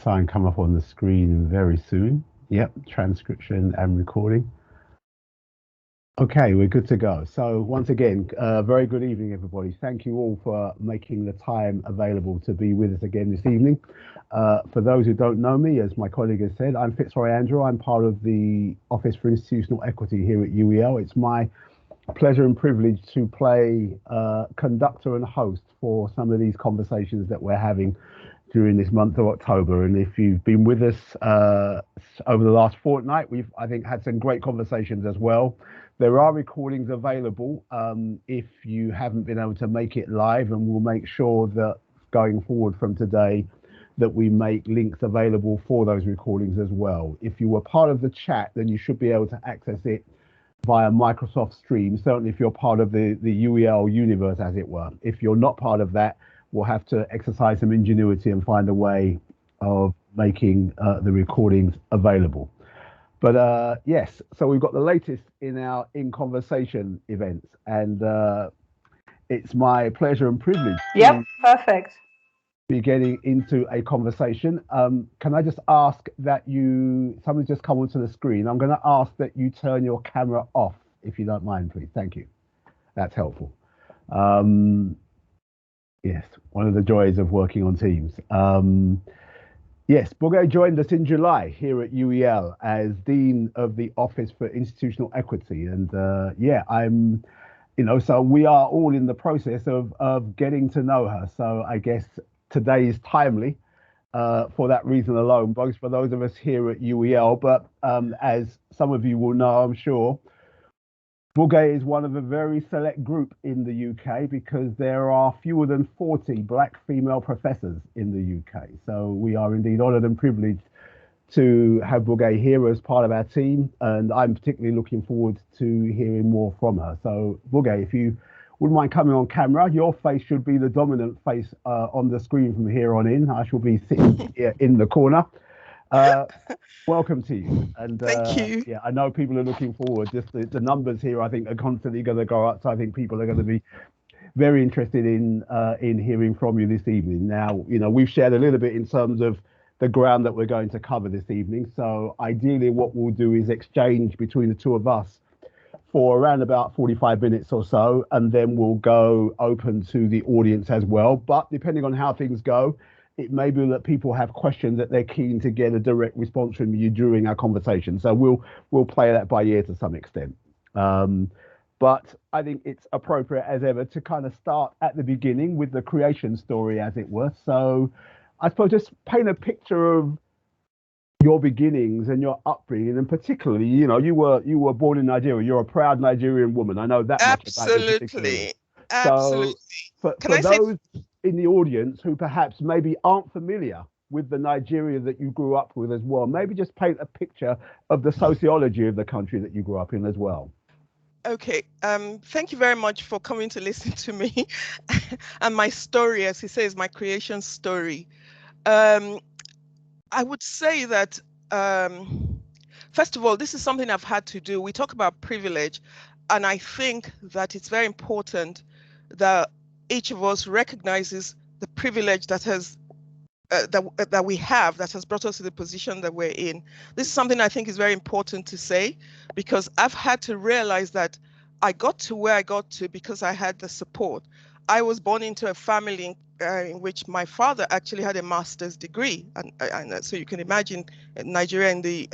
Sign come up on the screen very soon. Yep, transcription and recording. Okay, we're good to go. So once again, very good evening, everybody. Thank you all for making the time available to be with us again this evening. For those who don't know me, as my colleague has said, I'm Fitzroy Andrew. I'm part of the Office for Institutional Equity here at UEL. It's my pleasure and privilege to play conductor and host for some of these conversations that we're having during this month of October. And if you've been with us over the last fortnight, we've, I think, had some great conversations as well. There are recordings available if you haven't been able to make it live, and we'll make sure that going forward from today that we make links available for those recordings as well. If you were part of the chat, then you should be able to access it via Microsoft Stream, certainly if you're part of the UEL universe, as it were. If you're not part of that, we'll have to exercise some ingenuity and find a way of making the recordings available. But yes, so we've got the latest in our In Conversation events, and it's my pleasure and privilege. Yep, perfect. Be getting into a conversation. Can I just ask that someone's just come onto the screen. I'm going to ask that you turn your camera off, if you don't mind, please. Thank you. That's helpful. Yes, one of the joys of working on Teams. Yes, Bugewa joined us in July here at UEL as Dean of the Office for Institutional Equity. And yeah, so we are all in the process of getting to know her. So I guess today is timely for that reason alone, both for those of us here at UEL, but as some of you will know, I'm sure, Bugewa is one of a very select group in the UK because there are fewer than 40 black female professors in the UK. So we are indeed honoured and privileged to have Bugewa here as part of our team, and I'm particularly looking forward to hearing more from her. So Bugewa, if you wouldn't mind coming on camera, your face should be the dominant face on the screen from here on in. I shall be sitting here in the corner. Welcome to you. And thank you. Yeah, I know people are looking forward. Just the numbers here, I think, are constantly going to go up. So I think people are going to be very interested in hearing from you this evening. Now, we've shared a little bit in terms of the ground that we're going to cover this evening. So ideally, what we'll do is exchange between the two of us for around about 45 minutes or so, and then we'll go open to the audience as well. But depending on how things go, it may be that people have questions that they're keen to get a direct response from you during our conversation. So we'll play that by ear to some extent. But I think it's appropriate as ever to kind of start at the beginning with the creation story, as it were. So I suppose just paint a picture of your beginnings and your upbringing, and particularly, you were born in Nigeria. You're a proud Nigerian woman. I know that much about you. Absolutely. Absolutely. So for those in the audience who perhaps maybe aren't familiar with the Nigeria that you grew up with as well, maybe just paint a picture of the sociology of the country that you grew up in as well. Okay, thank you very much for coming to listen to me and my story, as he says, my creation story. I would say that, first of all, this is something I've had to do. We talk about privilege, and I think that it's very important that each of us recognizes the privilege that that we have, that has brought us to the position that we're in. This is something I think is very important to say, because I've had to realize that I got to where I got to because I had the support. I was born into a family in which my father actually had a master's degree, and so you can imagine Nigeria in the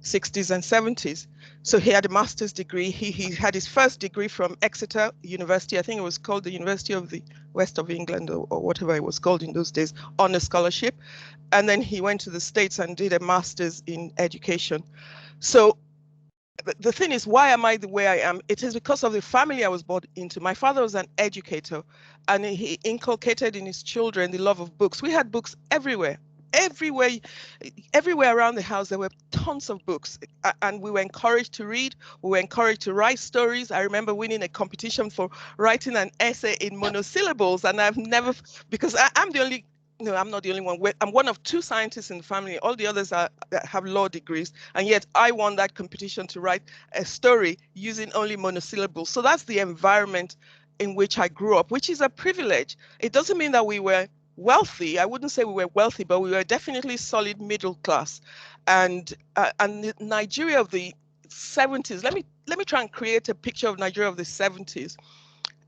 60s and 70s. So he had a master's degree. He had his first degree from Exeter University. I think it was called the University of the West of England, or whatever it was called in those days, on a scholarship. And then he went to the States and did a master's in education. So the thing is, why am I the way I am? It is because of the family I was born into. My father was an educator, and he inculcated in his children the love of books. We had books everywhere. Everywhere around the house, there were tons of books, and we were encouraged to read. We were encouraged to write stories. I remember winning a competition for writing an essay in monosyllables, and I've never, because I'm the only, no, I'm not the only one. I'm one of two scientists in the family. All the others have law degrees, and yet I won that competition to write a story using only monosyllables. So that's the environment in which I grew up, which is a privilege. It doesn't mean that we were wealthy. I wouldn't say we were wealthy, but we were definitely solid middle class. And the Nigeria of the 70s, let me try and create a picture of Nigeria of the 70s.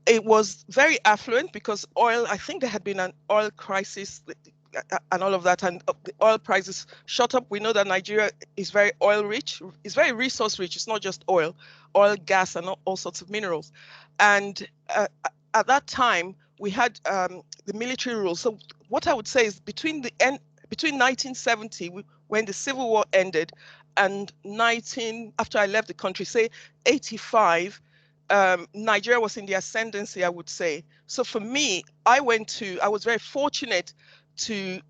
It was very affluent because oil, I think there had been an oil crisis and all of that, and the oil prices shot up. We know that Nigeria is very oil rich, it's very resource rich. It's not just oil, gas, and all sorts of minerals. And at that time, we had the military rule. So what I would say is between 1970, when the Civil War ended, and after I left the country, say 85, Nigeria was in the ascendancy, I would say. So for me, I was very fortunate to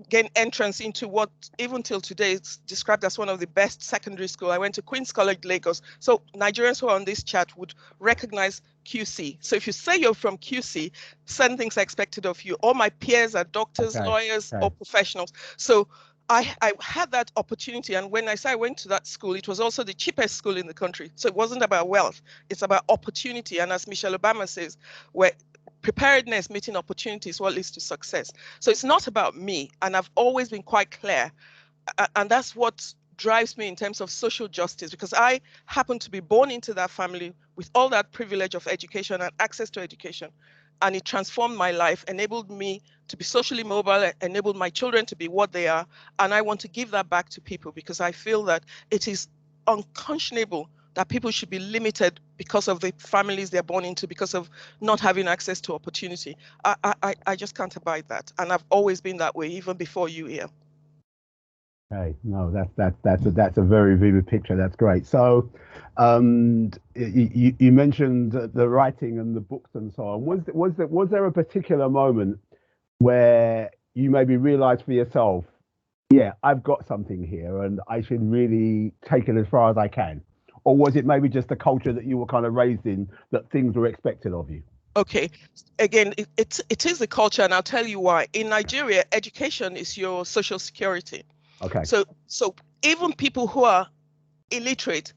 gain entrance into what even till today is described as one of the best secondary school. I went to Queen's College, Lagos. So Nigerians who are on this chat would recognize QC. So if you say you're from QC, certain things are expected of you. All my peers are doctors, lawyers, or professionals. So I had that opportunity, and when I say I went to that school, it was also the cheapest school in the country. So it wasn't about wealth, it's about opportunity. And as Michelle Obama says, where preparedness meeting opportunity is what leads to success. So it's not about me, and I've always been quite clear. And that's what drives me in terms of social justice, because I happen to be born into that family with all that privilege of education and access to education. And it transformed my life, enabled me to be socially mobile, enabled my children to be what they are. And I want to give that back to people, because I feel that it is unconscionable that people should be limited because of the families they're born into, because of not having access to opportunity. I just can't abide that. And I've always been that way, even before you here. Okay, no, that's a very vivid picture. That's great. So, you mentioned the writing and the books and so on. Was there a particular moment where you maybe realized for yourself, yeah, I've got something here and I should really take it as far as I can? Or was it maybe just the culture that you were kind of raised in, that things were expected of you? Okay, again, it is the culture, and I'll tell you why. In Nigeria, education is your social security. Okay. So even people who are illiterate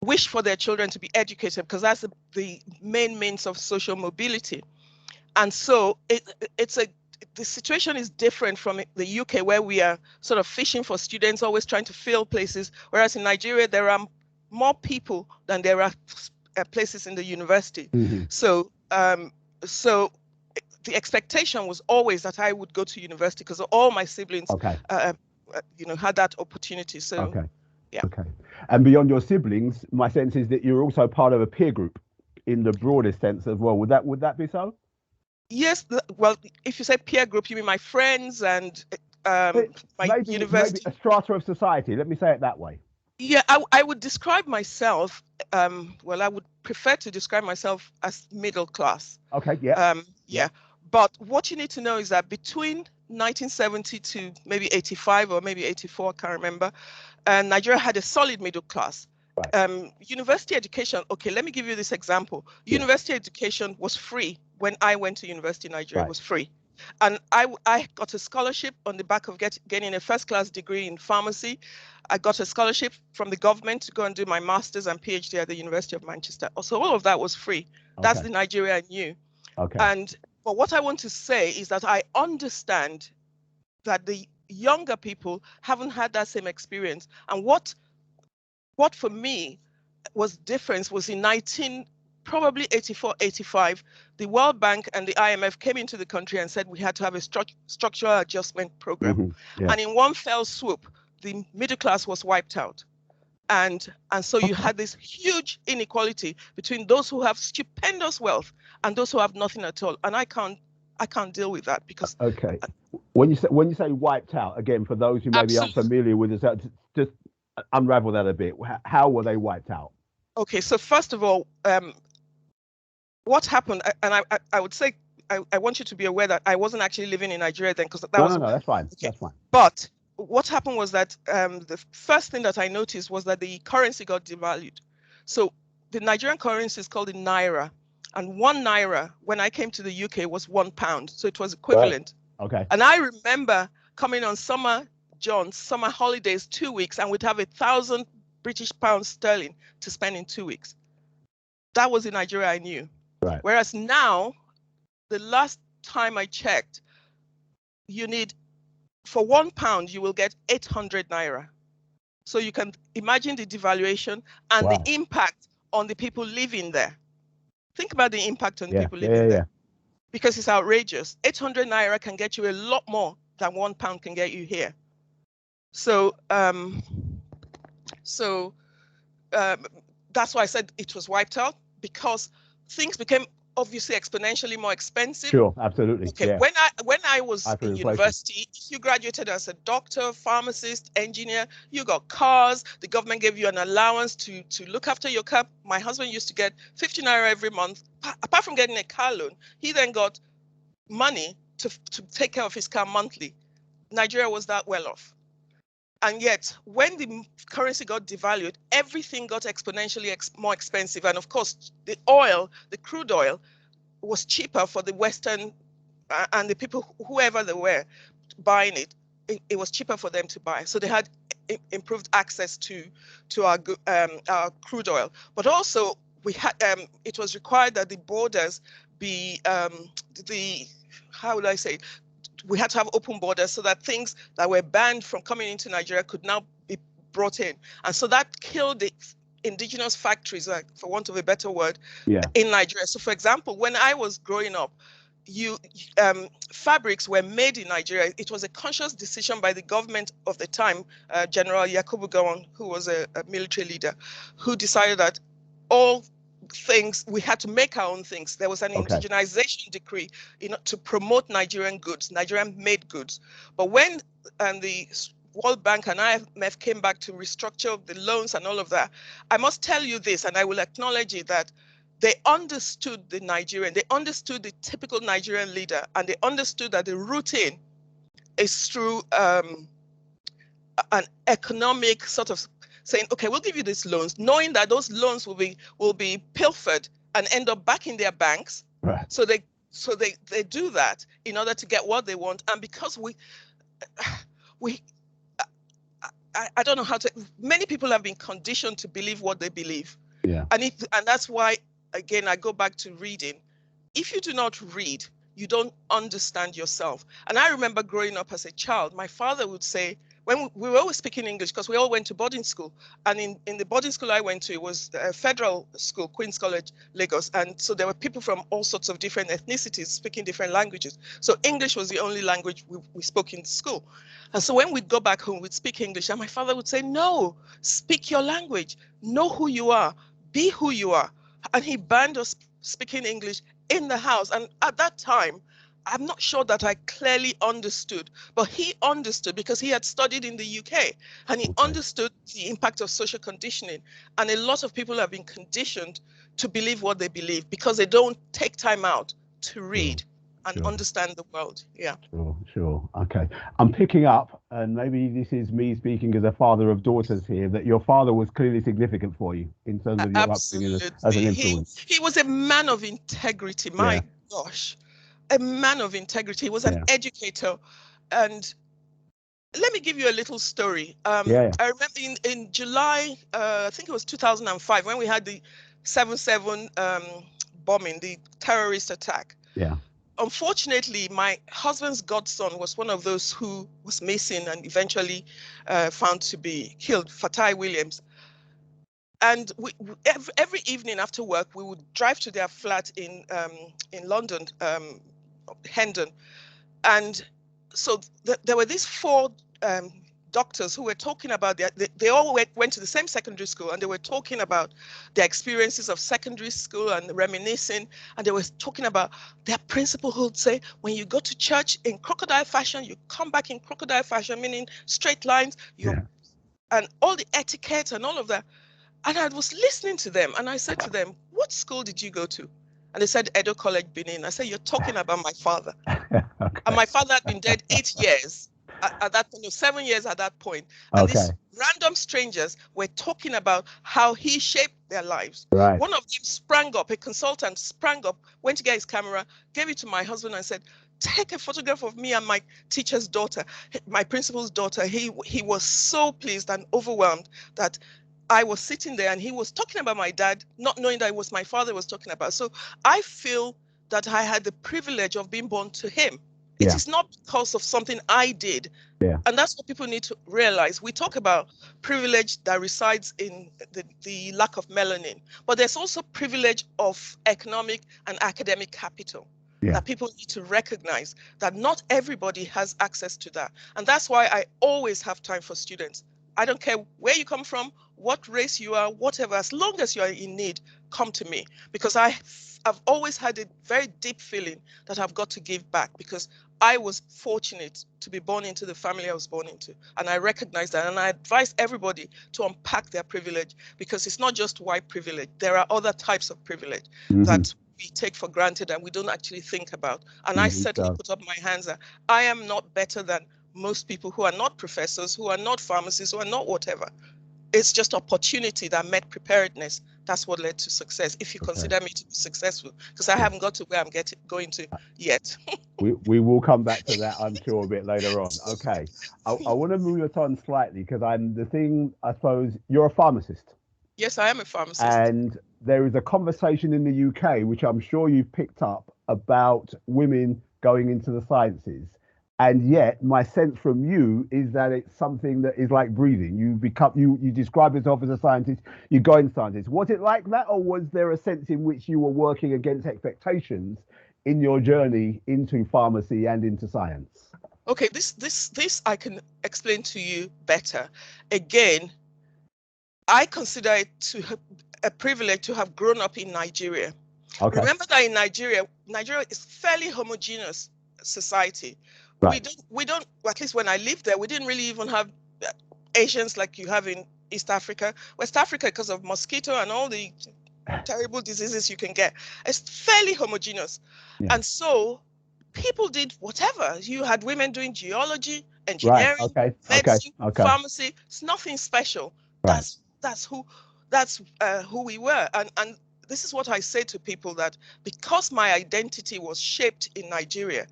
wish for their children to be educated, because that's the main means of social mobility. And so the situation is different from the UK, where we are sort of fishing for students, always trying to fill places, whereas in Nigeria there are more people than there are places in the university. Mm-hmm. So the expectation was always that I would go to university, because all my siblings had that opportunity. So yeah. Okay. And beyond your siblings, my sense is that you're also part of a peer group in the broadest sense as well. Would that be so? Yes. Well, if you say peer group, you mean my friends and my university? Maybe a strata of society. Let me say it that way. Yeah, I would describe myself, well, I would prefer to describe myself as middle class. Okay, yeah. Yeah. But what you need to know is that between 1970 to maybe 85 or maybe 84, I can't remember, Nigeria had a solid middle class. Right. University education, okay, let me give you this example. University education was free when I went to university in Nigeria. It was free. And I got a scholarship on the back of getting a first-class degree in pharmacy. I got a scholarship from the government to go and do my master's and PhD at the University of Manchester. So all of that was free. That's the Nigeria I knew. Okay. But what I want to say is that I understand that the younger people haven't had that same experience. And what for me was different was in probably 84, 85, the World Bank and the IMF came into the country and said we had to have a structural adjustment program. Mm-hmm. Yeah. And in one fell swoop, the middle class was wiped out. And so you had this huge inequality between those who have stupendous wealth and those who have nothing at all. And I can't deal with that, because when you say wiped out, again, for those who maybe aren't familiar with this, just unravel that a bit. How were they wiped out? Okay, so first of all, what happened, and I would say, I want you to be aware that I wasn't actually living in Nigeria then, because No, that's fine. Okay. That's fine. But what happened was that the first thing that I noticed was that the currency got devalued. So the Nigerian currency is called the Naira, and 1 Naira when I came to the UK was £1. So it was equivalent. Right. Okay. And I remember coming on summer holidays, 2 weeks, and we'd have 1,000 British pounds sterling to spend in 2 weeks. That was the Nigeria I knew. Right. Whereas now, the last time I checked, you need, for £1, you will get 800 naira. So you can imagine the devaluation and the impact on the people living there. Think about the impact on the people living there. Because it's outrageous. 800 naira can get you a lot more than £1 can get you here. So, that's why I said it was wiped out, because things became obviously exponentially more expensive. Sure, absolutely. Okay, yeah. When I was in university, if you graduated as a doctor, pharmacist, engineer, you got cars. The government gave you an allowance to look after your car. My husband used to get 50 naira every month. Apart from getting a car loan, he then got money to take care of his car monthly. Nigeria was that well off. And yet, when the currency got devalued, everything got exponentially more expensive. And of course, the oil, the crude oil, was cheaper for the Western and the people, whoever they were buying it, it was cheaper for them to buy. So they had improved access to our crude oil. But also, we had it was required that the borders be how would I say? We had to have open borders so that things that were banned from coming into Nigeria could now be brought in. And so that killed the indigenous factories, like, for want of a better word, in Nigeria. So, for example, when I was growing up, fabrics were made in Nigeria. It was a conscious decision by the government of the time, General Yakubu Gowon, who was a military leader, who decided that all things, we had to make our own things. There was an indigenization decree, to promote Nigerian goods, Nigerian made goods. But when the World Bank and IMF came back to restructure the loans and all of that, I must tell you this, and I will acknowledge it, that they understood the Nigerian, they understood the typical Nigerian leader, and they understood that the routine is through an economic sort of saying, okay, we'll give you these loans, knowing that those loans will be pilfered and end up back in their banks. Right. So they do that in order to get what they want. And because I don't know how to, many people have been conditioned to believe what they believe. Yeah. And that's why, again, I go back to reading. If you do not read, you don't understand yourself. And I remember growing up as a child, my father would say, when we were always speaking English, because we all went to boarding school. And in the boarding school I went to, it was a federal school, Queen's College, Lagos. And so there were people from all sorts of different ethnicities speaking different languages. So English was the only language we spoke in school. And so when we'd go back home, we'd speak English. And my father would say, no, speak your language. Know who you are. Be who you are. And he banned us speaking English in the house. And at that time, I'm not sure that I clearly understood, but he understood because he had studied in the UK and he understood the impact of social conditioning. And a lot of people have been conditioned to believe what they believe because they don't take time out to read and understand the world. Yeah. Sure. Okay. I'm picking up, and maybe this is me speaking as a father of daughters here, that your father was clearly significant for you in terms of your upbringing as an influence. He was a man of integrity. My gosh. A man of integrity. He was an educator. And let me give you a little story. I remember in July, I think it was 2005, when we had the 7/7 bombing, the terrorist attack. Yeah. Unfortunately, my husband's godson was one of those who was missing and eventually found to be killed, Fatai Williams. And every evening after work, we would drive to their flat in London, Hendon. And so there were these four doctors who were talking about they all went to the same secondary school, and they were talking about their experiences of secondary school and reminiscing. And they were talking about their principal who would say, when you go to church in crocodile fashion, you come back in crocodile fashion, meaning straight lines, and all the etiquette and all of that. And I was listening to them, and I said to them, what school did you go to? And they said, Edo College, Benin. I said, you're talking about my father. And my father had been dead 8 years at that point, 7 years at that point. And these random strangers were talking about how he shaped their lives. Right. One of them sprang up, a consultant sprang up, went to get his camera, gave it to my husband and said, take a photograph of me and my teacher's daughter, my principal's daughter. He was so pleased and overwhelmed that I was sitting there and he was talking about my dad, not knowing that it was my father was talking about. So I feel that I had the privilege of being born to him. It is not because of something I did. Yeah. And that's what people need to realize. We talk about privilege that resides in the lack of melanin, but there's also privilege of economic and academic capital that people need to recognize, that not everybody has access to that. And that's why I always have time for students. I don't care where you come from, what race you are, whatever, as long as you are in need, come to me, because I've always had a very deep feeling that I've got to give back, because I was fortunate to be born into the family I was born into. And I recognize that. And I advise everybody to unpack their privilege, because it's not just white privilege. There are other types of privilege that we take for granted and we don't actually think about. And I certainly put up my hands that I am not better than most people who are not professors, who are not pharmacists, who are not whatever. It's just opportunity that met preparedness. That's what led to success, if you consider me to be successful, because I haven't got to where I'm going to yet. we will come back to that, I'm sure, a bit later on. Okay. I want to move it on slightly, because I suppose you're a pharmacist. Yes, I am a pharmacist. And there is a conversation in the UK, which I'm sure you've picked up, about women going into the sciences. And yet my sense from you is that it's something that is like breathing. You describe yourself as a scientist, you go in scientists. Was it like that, or was there a sense in which you were working against expectations in your journey into pharmacy and into science? Okay, this I can explain to you better. Again, I consider it to have a privilege to have grown up in Nigeria. Okay. Remember that in Nigeria is fairly homogeneous society. Right. We don't, at least when I lived there, we didn't really even have Asians like you have in East Africa. West Africa, because of mosquito and all the terrible diseases you can get, it's fairly homogeneous. Yeah. And so people did whatever. You had women doing geology, engineering, medicine, pharmacy. It's nothing special. Right. That's who we were. And this is what I say to people, that because my identity was shaped in Nigeria,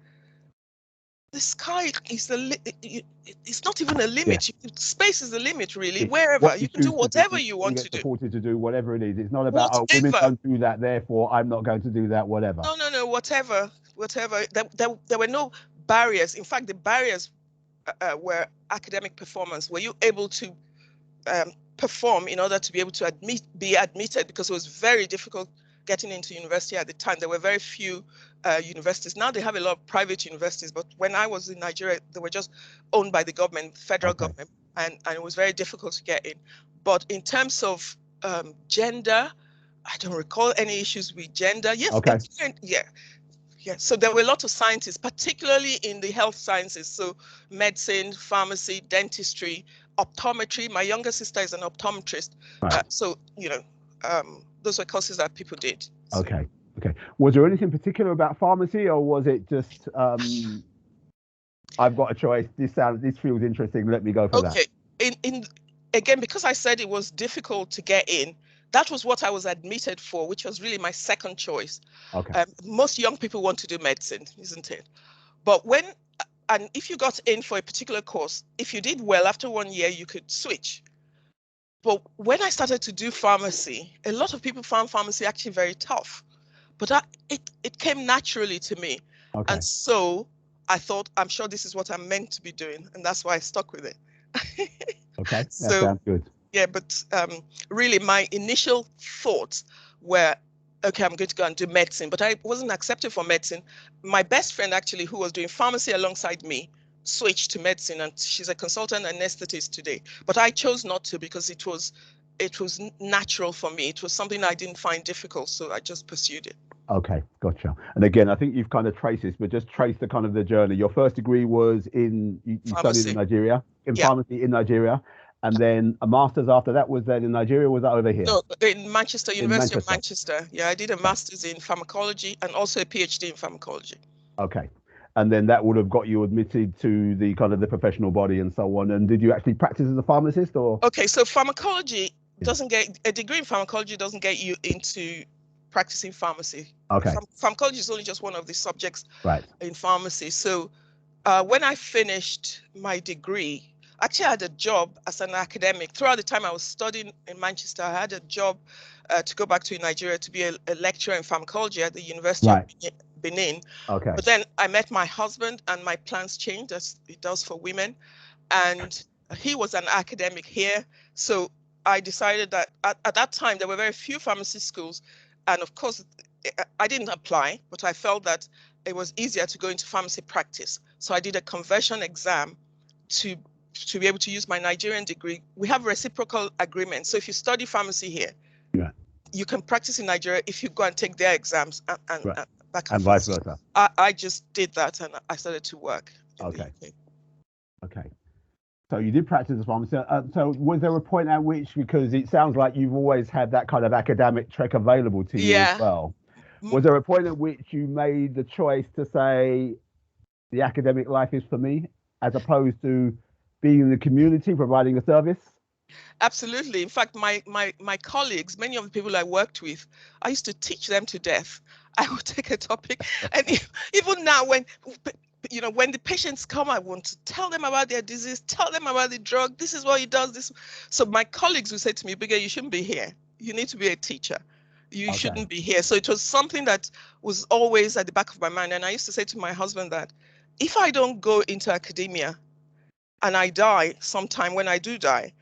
the sky is it's not even a limit. Yeah. Space is the limit, really. Wherever you can do whatever you want to do. Supported to do whatever it is. It's not about women don't do that, therefore I'm not going to do that. Whatever. No. Whatever. There were no barriers. In fact, the barriers were academic performance. Were you able to perform in order to be able to be admitted? Because it was very difficult getting into university at the time. There were very few universities. Now they have a lot of private universities, but when I was in Nigeria, they were just owned by the government, federal government, and it was very difficult to get in. But in terms of gender, I don't recall any issues with gender. Yes, yeah. So there were a lot of scientists, particularly in the health sciences. So medicine, pharmacy, dentistry, optometry. My younger sister is an optometrist. Right. So, those were courses that people did. So. Okay. Was there anything particular about pharmacy, or was it just, I've got a choice, this feels interesting, let me go for that? Okay. Again, because I said it was difficult to get in, that was what I was admitted for, which was really my second choice. Okay. Most young people want to do medicine, isn't it? But and if you got in for a particular course, if you did well, after 1 year, you could switch. But when I started to do pharmacy, a lot of people found pharmacy actually very tough. But it came naturally to me. Okay. And so I thought, I'm sure this is what I'm meant to be doing. And that's why I stuck with it. Okay, that sounds good. Yeah, but really my initial thoughts were, okay, I'm going to go and do medicine. But I wasn't accepted for medicine. My best friend, actually, who was doing pharmacy alongside me, switched to medicine, and she's a consultant anesthetist today. But I chose not to, because it was natural for me. It was something I didn't find difficult, so I just pursued it. Okay, gotcha. And again, I think you've kind of traced this, but just trace the kind of the journey. Your first degree was you studied in Nigeria, pharmacy in Nigeria, and then a master's after that. Was that in Nigeria, or was that over here? No, in Manchester, University of Manchester. Yeah, I did a master's in pharmacology and also a PhD in pharmacology. Okay. And then that would have got you admitted to the kind of the professional body and so on. And did you actually practice as a pharmacist, or? Okay, so pharmacology doesn't get, a degree in pharmacology doesn't get you into practicing pharmacy. Okay. Pharmacology is only just one of the subjects in pharmacy. So when I finished my degree, actually I had a job as an academic. Throughout the time I was studying in Manchester, I had a job to go back to Nigeria to be a lecturer in pharmacology at the University of Benin. Okay. But then I met my husband and my plans changed, as it does for women. And he was an academic here. So I decided that at that time, there were very few pharmacy schools. And of course, I didn't apply, but I felt that it was easier to go into pharmacy practice. So I did a conversion exam to be able to use my Nigerian degree. We have reciprocal agreements. So if you study pharmacy here, Yeah. you can practice in Nigeria if you go and take their exams and Right. back And forth. vice versa. I just did that and I started to work in Okay. the UK. Okay. So you did practice as pharmacy. So was there a point at which, because it sounds like you've always had that kind of academic track available to you as Yeah. well, was there a point at which you made the choice to say the academic life is for me, as opposed to being in the community, providing a service? Absolutely. In fact, my colleagues, many of the people I worked with, I used to teach them to death. I would take a topic, and even now, when when the patients come, I want to tell them about their disease, tell them about the drug. This is what it does. This. So my colleagues would say to me, "Bugewa, you shouldn't be here. You need to be a teacher. You shouldn't be here." So it was something that was always at the back of my mind. And I used to say to my husband that if I don't go into academia and I die sometime, when I do die,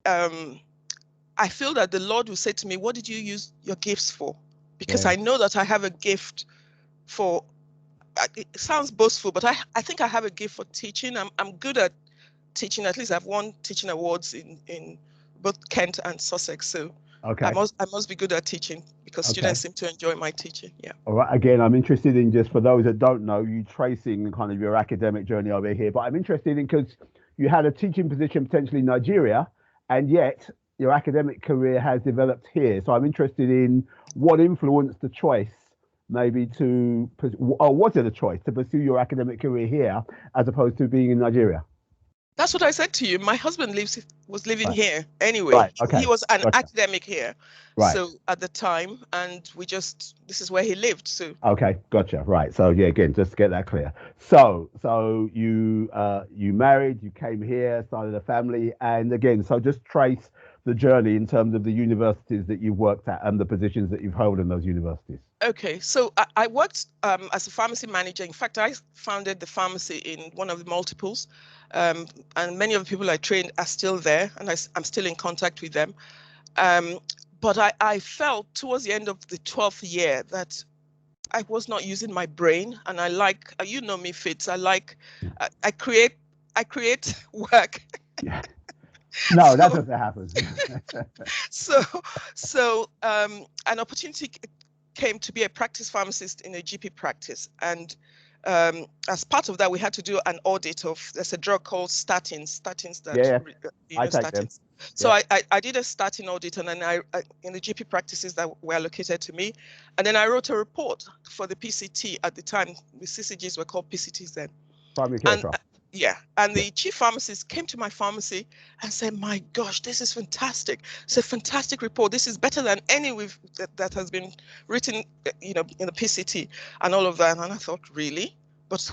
I feel that the Lord will say to me, what did you use your gifts for? Because I know that I have a gift for, it sounds boastful, but I think I have a gift for teaching. I'm good at teaching. At least I've won teaching awards in both Kent and Sussex. So I must be good at teaching because students seem to enjoy my teaching. Yeah. All right. Again, I'm interested in, just for those that don't know, you tracing kind of your academic journey over here, but I'm interested in, because you had a teaching position potentially in Nigeria, and yet your academic career has developed here. So I'm interested in what influenced the choice, maybe to, or was it a choice to pursue your academic career here as opposed to being in Nigeria? That's what I said to you. My husband was living here anyway. Right. Okay. He was an academic here. Right. So at the time, and this is where he lived. So. Okay, gotcha. Right. So yeah, again, just to get that clear. So you married, you came here, started a family, and again, so just trace the journey in terms of the universities that you've worked at and the positions that you've held in those universities. Okay, so I worked as a pharmacy manager. In fact, I founded the pharmacy in one of the multiples, and many of the people I trained are still there, and I'm still in contact with them. But I felt towards the end of the 12th year that I was not using my brain, and I like, you know me, Fitz. I create work. Yeah. No, that doesn't happen. So an opportunity came to be a practice pharmacist in a GP practice, and as part of that, we had to do an audit of, there's a drug called statins that I take them. So I did a statin audit, and then I in the GP practices that were allocated to me, and then I wrote a report for the PCT. At the time, the CCGs were called PCTs then. Primary care trial. Yeah, and the chief pharmacist came to my pharmacy and said, "My gosh, this is fantastic! It's a fantastic report. This is better than any that has been written, in the PCT and all of that." And I thought, really? But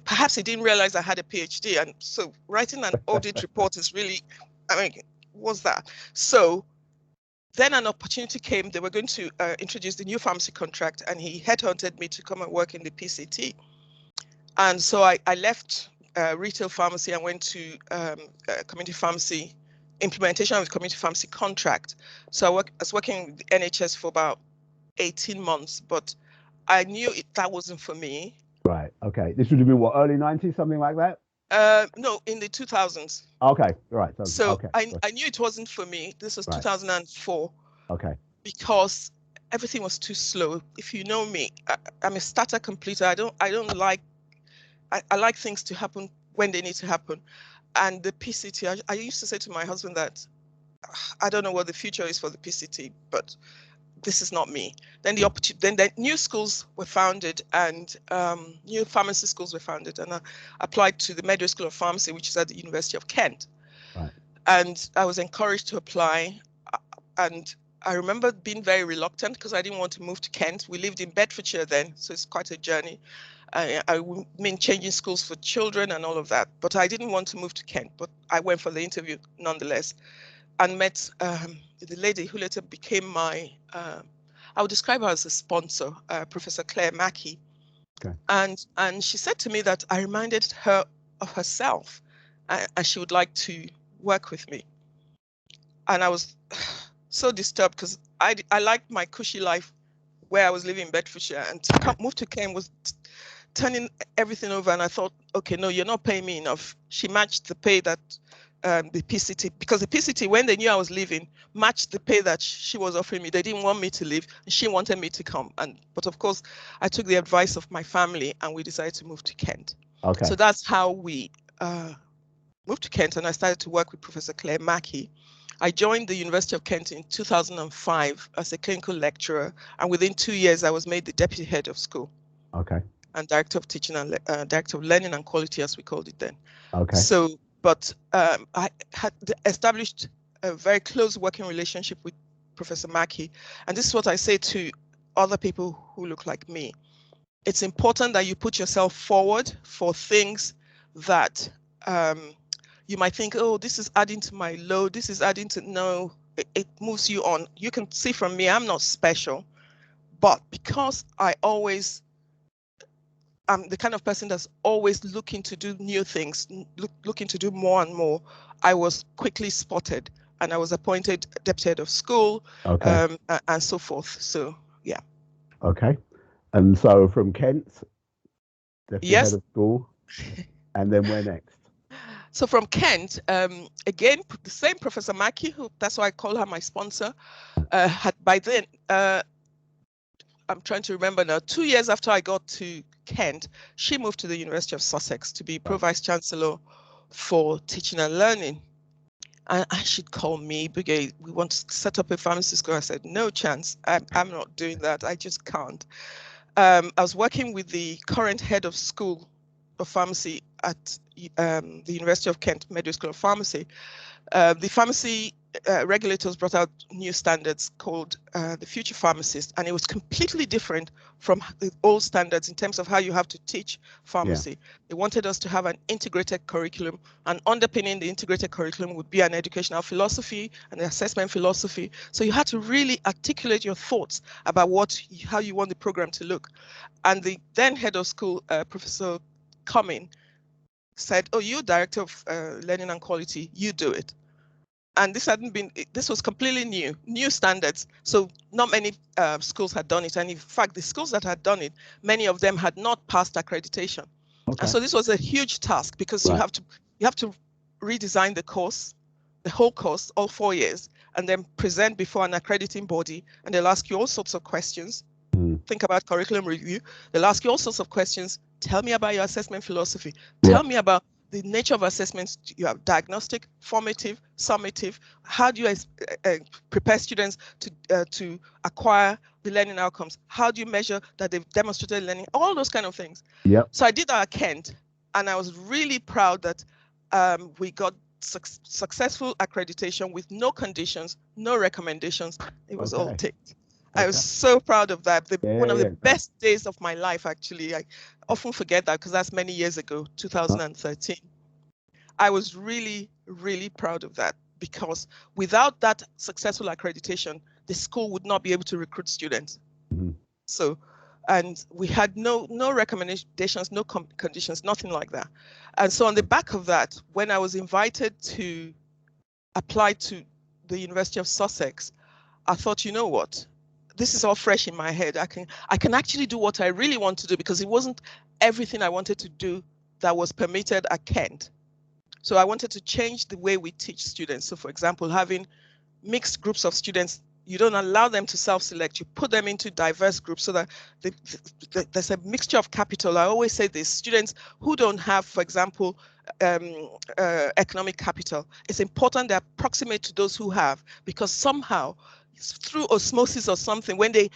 perhaps he didn't realize I had a PhD, and so writing an audit report is really, what's that? So then an opportunity came. They were going to introduce the new pharmacy contract, and he headhunted me to come and work in the PCT. And so I left retail pharmacy and went to community pharmacy, implementation of the community pharmacy contract. So I was working with the NHS for about 18 months, but I knew that wasn't for me. Right. Okay. This would have been what, early 90s, something like that? No, in the 2000s. Okay. Right. So okay. I knew it wasn't for me. This was 2004. Okay. Because everything was too slow. If you know me, I'm a starter completer. I like things to happen when they need to happen. And the PCT, I used to say to my husband that I don't know what the future is for the PCT, but this is not me. Then the new schools were founded, and new pharmacy schools were founded, and I applied to the Medway School of Pharmacy, which is at the University of Kent. Right. And I was encouraged to apply, and I remember being very reluctant because I didn't want to move to Kent. We lived in Bedfordshire then, so it's quite a journey. I mean, changing schools for children and all of that, but I didn't want to move to Kent. But I went for the interview nonetheless, and met the lady who later became my, I would describe her as a sponsor, Professor Claire Mackey. Okay. And she said to me that I reminded her of herself, and she would like to work with me. And I was so disturbed because I liked my cushy life where I was living in Bedfordshire, and to move to Kent was turning everything over. And I thought, okay, no, you're not paying me enough. She matched the pay that the PCT, because the PCT, when they knew I was leaving, matched the pay that she was offering me. They didn't want me to leave, and she wanted me to come. But of course, I took the advice of my family, and we decided to move to Kent. Okay. So that's how we moved to Kent, and I started to work with Professor Claire Mackey. I joined the University of Kent in 2005 as a clinical lecturer, and within 2 years, I was made the deputy head of school. Okay. And director of teaching and director of learning and quality, as we called it then. Okay. So, but I had established a very close working relationship with Professor Mackey, and this is what I say to other people who look like me. It's important that you put yourself forward for things that you might think, oh, this is adding to my load, this is adding to, no, it moves you on. You can see from me, I'm not special, but because I'm the kind of person that's always looking to do new things, looking to do more and more, I was quickly spotted, and I was appointed deputy head of school, Okay. and so forth. So, yeah. Okay. And so from Kent, deputy head Yes. of school, and then where next? So from Kent, again, the same Professor Mackey, who that's why I call her my sponsor, had by then, I'm trying to remember now, 2 years after I got to Kent, she moved to the University of Sussex to be Pro-Vice Chancellor for teaching and learning. And she'd call me, Bugewa, we want to set up a pharmacy school. I said, no chance, I'm not doing that, I just can't. I was working with the current head of school of pharmacy at the University of Kent Medical School of Pharmacy. The pharmacy regulators brought out new standards called the Future Pharmacist, and it was completely different from the old standards in terms of how you have to teach pharmacy. Yeah. They wanted us to have an integrated curriculum, and underpinning the integrated curriculum would be an educational philosophy and an assessment philosophy. So you had to really articulate your thoughts about how you want the program to look. And the then head of school, Professor Cumming, said, oh, you're director of learning and quality, you do it. And this was completely new standards. So not many schools had done it. And in fact, the schools that had done it, many of them had not passed accreditation. Okay. And so this was a huge task, because you have to redesign the course, the whole course, all 4 years, and then present before an accrediting body. And they'll ask you all sorts of questions. Think about curriculum review. They'll ask you all sorts of questions. Tell me about your assessment philosophy. Tell me about the nature of assessments. You have diagnostic, formative, summative. How do you prepare students to acquire the learning outcomes? How do you measure that they've demonstrated learning? All those kind of things. Yep. So I did that at Kent, and I was really proud that we got successful accreditation with no conditions, no recommendations. It was all ticked. Okay. I was so proud of that. One of the best days of my life, actually. I often forget that because that's many years ago, 2013. I was really, really proud of that, because without that successful accreditation, the school would not be able to recruit students. Mm-hmm. So, and we had no recommendations, no conditions, nothing like that. And so on the back of that, when I was invited to apply to the University of Sussex, I thought, you know what? This is all fresh in my head. I can actually do what I really want to do, because it wasn't everything I wanted to do that was permitted at Kent. So I wanted to change the way we teach students. So for example, having mixed groups of students, you don't allow them to self-select, you put them into diverse groups so that there's a mixture of capital. I always say this, students who don't have, for example, economic capital, it's important they're proximate to those who have, because somehow through osmosis or something, when they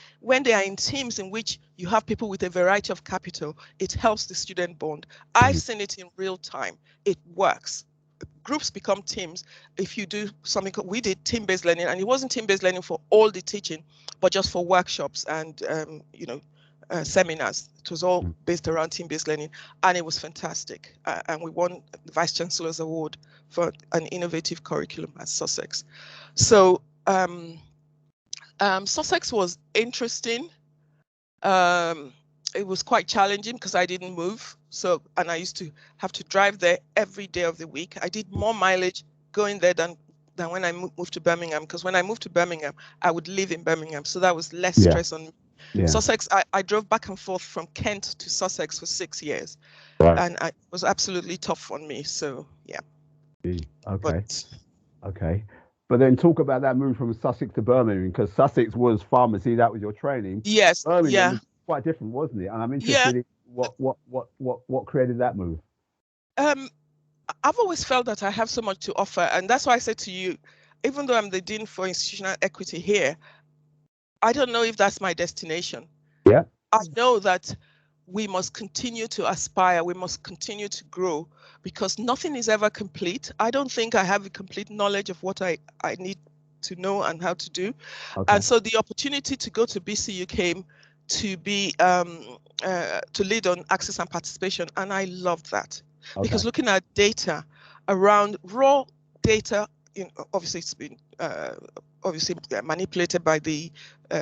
are in teams in which you have people with a variety of capital, it helps the student bond. I've seen it in real time. It works. Groups become teams if you do something. We did team-based learning, and it wasn't team-based learning for all the teaching, but just for workshops and seminars. It was all based around team-based learning, and it was fantastic. And we won the Vice Chancellor's Award for an innovative curriculum at Sussex. So Sussex was interesting. it was quite challenging because I didn't move. So, and I used to have to drive there every day of the week. I did more mileage going there than when I moved to Birmingham, because when I moved to Birmingham, I would live in Birmingham. So that was less Yeah. stress on me. Yeah. Sussex, I drove back and forth from Kent to Sussex for 6 years. Right. And it was absolutely tough on me. So, yeah. Okay. But Okay. But then talk about that move from Sussex to Birmingham, because Sussex was pharmacy, that was your training. yes, Birmingham yeah, was quite different, wasn't it? And I'm yeah. interested in what created that move. Um, I've always felt that I have so much to offer. And that's why I said to you, even though I'm the Dean for Institutional Equity here, I don't know if that's my destination. Yeah. I know that we must continue to aspire, we must continue to grow, because nothing is ever complete. I don't think I have a complete knowledge of what I need to know and how to do. Okay. And so the opportunity to go to BCU came to be to lead on access and participation, and I loved that. Okay. Because looking at data around raw data, obviously it's been obviously manipulated by the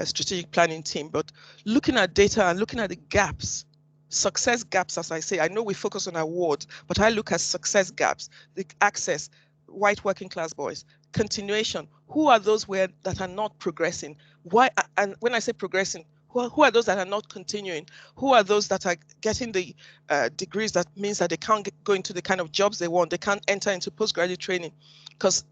strategic planning team, but looking at data and looking at the gaps, success gaps, as I say, I know we focus on awards, but I look at success gaps, the access, white working class boys, continuation. Who are those that are not progressing? Why? And when I say progressing, who are those that are not continuing? Who are those that are getting the degrees that means that they can't go into the kind of jobs they want? They can't enter into postgraduate training, because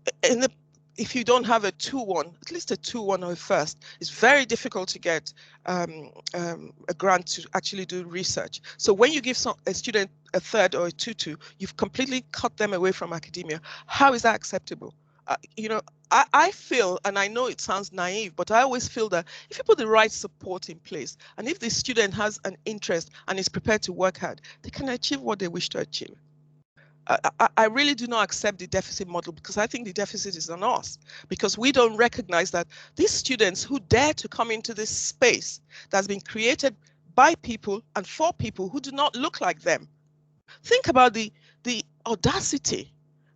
if you don't have a 2-1, at least a 2-1 or a first, it's very difficult to get a grant to actually do research. So when you give a student a 3rd or a 2-2, you've completely cut them away from academia. How is that acceptable? I feel, and I know it sounds naive, but I always feel that if you put the right support in place, and if the student has an interest and is prepared to work hard, they can achieve what they wish to achieve. I really do not accept the deficit model, because I think the deficit is on us, because we don't recognize that these students who dare to come into this space that's been created by people and for people who do not look like them. Think about the audacity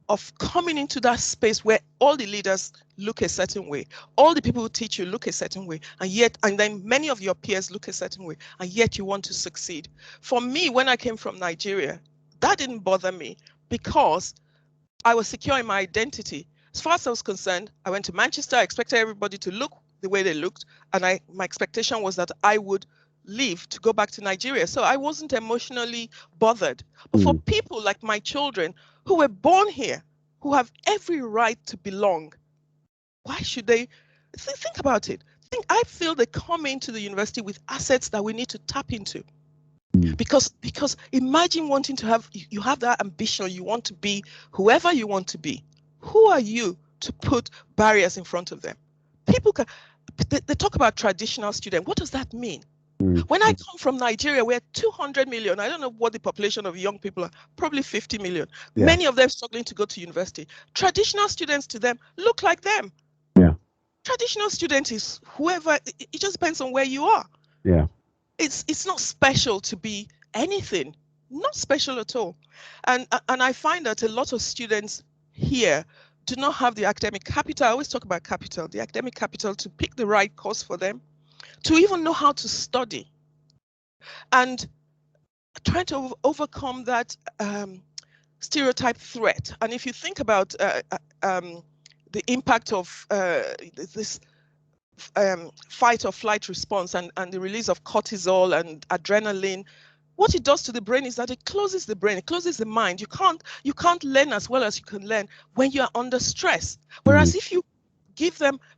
of coming into that space where all the leaders look a certain way, all the people who teach you look a certain way, and then many of your peers look a certain way, and yet you want to succeed. For me, when I came from Nigeria, that didn't bother me, because I was secure in my identity. As far as I was concerned, I went to Manchester. I expected everybody to look the way they looked, and my expectation was that I would leave to go back to Nigeria. So I wasn't emotionally bothered. But for people like my children who were born here, who have every right to belong, why should they? Think about it. I feel they come into the university with assets that we need to tap into. Because imagine wanting to have, you have that ambition, you want to be whoever you want to be. Who are you to put barriers in front of them? People they talk about traditional student. What does that mean? When I come from Nigeria, we're 200 million. I don't know what the population of young people are, probably 50 million. Yeah. Many of them struggling to go to university. Traditional students to them look like them. Yeah. Traditional student is whoever, it just depends on where you are. Yeah. It's not special to be anything, not special at all. And I find that a lot of students here do not have the academic capital. I always talk about capital, the academic capital to pick the right course for them, to even know how to study, and trying to overcome that stereotype threat. And if you think about the impact of this fight or flight response and the release of cortisol and adrenaline, what it does to the brain is that it closes the brain, it closes the mind. You can't learn as well as you can learn when you are under stress. Whereas if you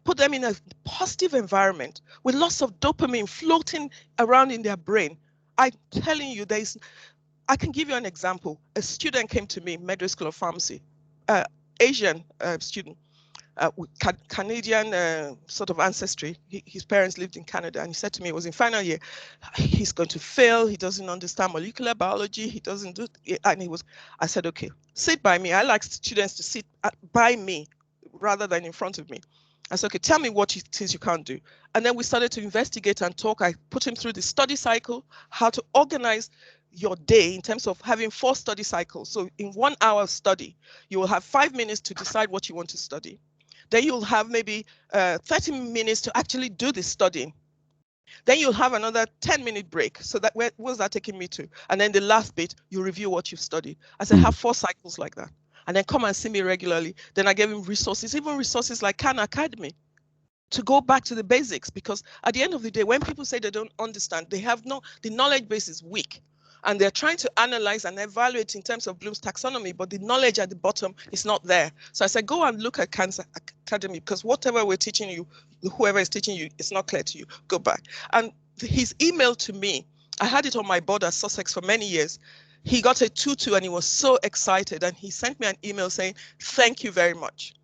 put them in a positive environment with lots of dopamine floating around in their brain, I'm telling you, I can give you an example. A student came to me, Medway School of Pharmacy, Asian student, Canadian sort of ancestry. His parents lived in Canada, and he said to me, it was in final year, he's going to fail. He doesn't understand molecular biology. He doesn't do, and I said, okay, sit by me. I like students to sit by me rather than in front of me. I said, okay, tell me what it is you can't do. And then we started to investigate and talk. I put him through the study cycle, how to organize your day in terms of having 4 study cycles. So in 1 hour of study, you will have 5 minutes to decide what you want to study. Then you'll have maybe 30 minutes to actually do the studying. Then you'll have another 10-minute break. So that where's that taking me to? And then the last bit, you review what you've studied. I said, have 4 cycles like that. And then come and see me regularly. Then I gave him resources, even resources like Khan Academy, to go back to the basics. Because at the end of the day, when people say they don't understand, the knowledge base is weak. And they're trying to analyze and evaluate in terms of Bloom's taxonomy, but the knowledge at the bottom is not there. So I said, go and look at Khan's Academy, because whatever we're teaching you, whoever is teaching you, it's not clear to you. Go back. And his email to me, I had it on my board at Sussex for many years. He got a 2-2 and he was so excited. And he sent me an email saying, thank you very much.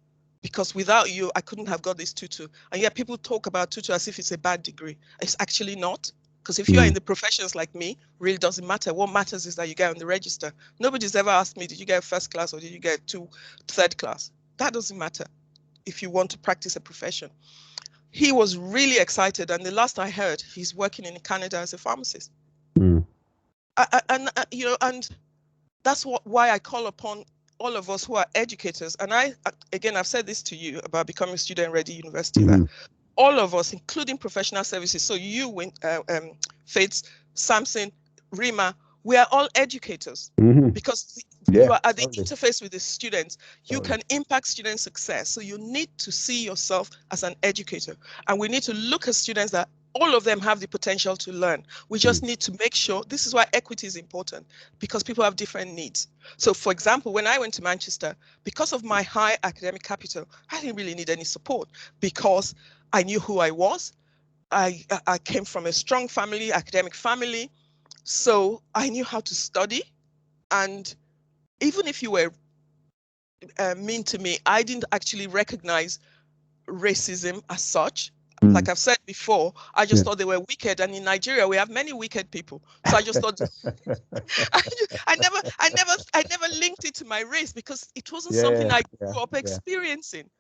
Because without you, I couldn't have got this 2-2. And yet people talk about 2-2 as if it's a bad degree. It's actually not. Because if you're in the professions like me, really doesn't matter. What matters is that you get on the register. Nobody's ever asked me, did you get first class or did you get third class? That doesn't matter if you want to practice a profession. He was really excited. And the last I heard, he's working in Canada as a pharmacist. And that's why I call upon all of us who are educators. And I've said this to you about becoming student-ready university, that all of us, including professional services, so you, Faith, Samson, Rima, we are all educators, because you are at the interface with the students. You can impact student success. So you need to see yourself as an educator. And we need to look at students that all of them have the potential to learn. We just need to make sure, this is why equity is important, because people have different needs. So for example, when I went to Manchester, because of my high academic capital, I didn't really need any support, because I knew who I was. I came from a strong family, academic family. So I knew how to study. And even if you were mean to me, I didn't actually recognize racism as such. Like I've said before, I just thought they were wicked. And in Nigeria, we have many wicked people. So I just thought, I never linked it to my race, because it wasn't something I grew up experiencing.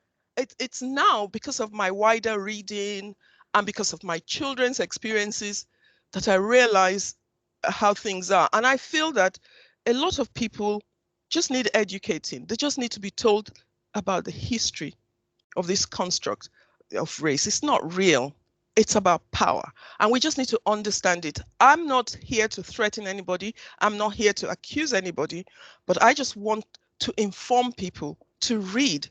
It's now, because of my wider reading and because of my children's experiences, that I realize how things are. And I feel that a lot of people just need educating. They just need to be told about the history of this construct of race. It's not real. It's about power. And we just need to understand it. I'm not here to threaten anybody. I'm not here to accuse anybody, but I just want to inform people to read.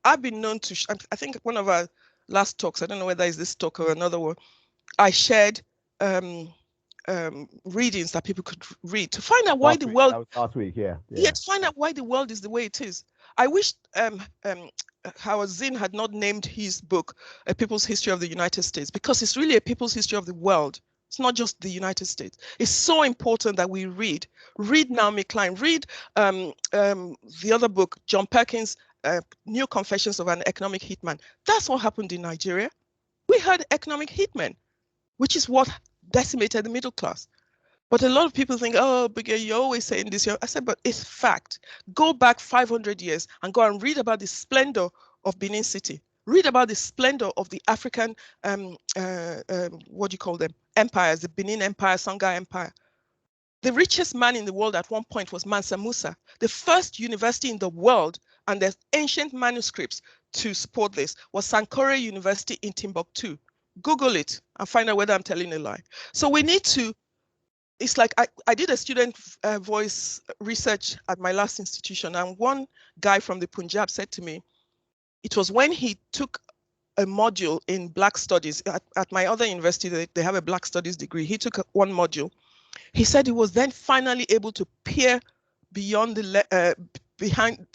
I've been known to, I think one of our last talks, I don't know whether it's this talk or another one, I shared readings that people could read to find out why the world. That was last week, yeah. To find out why the world is the way it is. I wish Howard Zinn had not named his book A People's History of the United States, because it's really a people's history of the world. It's not just the United States. It's so important that we read. Read Naomi Klein. Read the other book, John Perkins' New Confessions of an Economic Hitman. That's what happened in Nigeria. We had economic hitmen, which is what decimated the middle class. But a lot of people think, oh, Bugewa, you're always saying this. I said, but it's fact. Go back 500 years and go and read about the splendor of Benin City. Read about the splendor of the African, what do you call them, empires, the Benin Empire, Songhai Empire. The richest man in the world at one point was Mansa Musa. The first university in the world, and there's ancient manuscripts to support this, was Sankore University in Timbuktu. Google it and find out whether I'm telling a lie. So we need to, it's like I did a student voice research at my last institution, and one guy from the Punjab said to me, it was when he took a module in Black Studies at my other university, they have a Black Studies degree. He took one module. He said he was then finally able to peer beyond the behind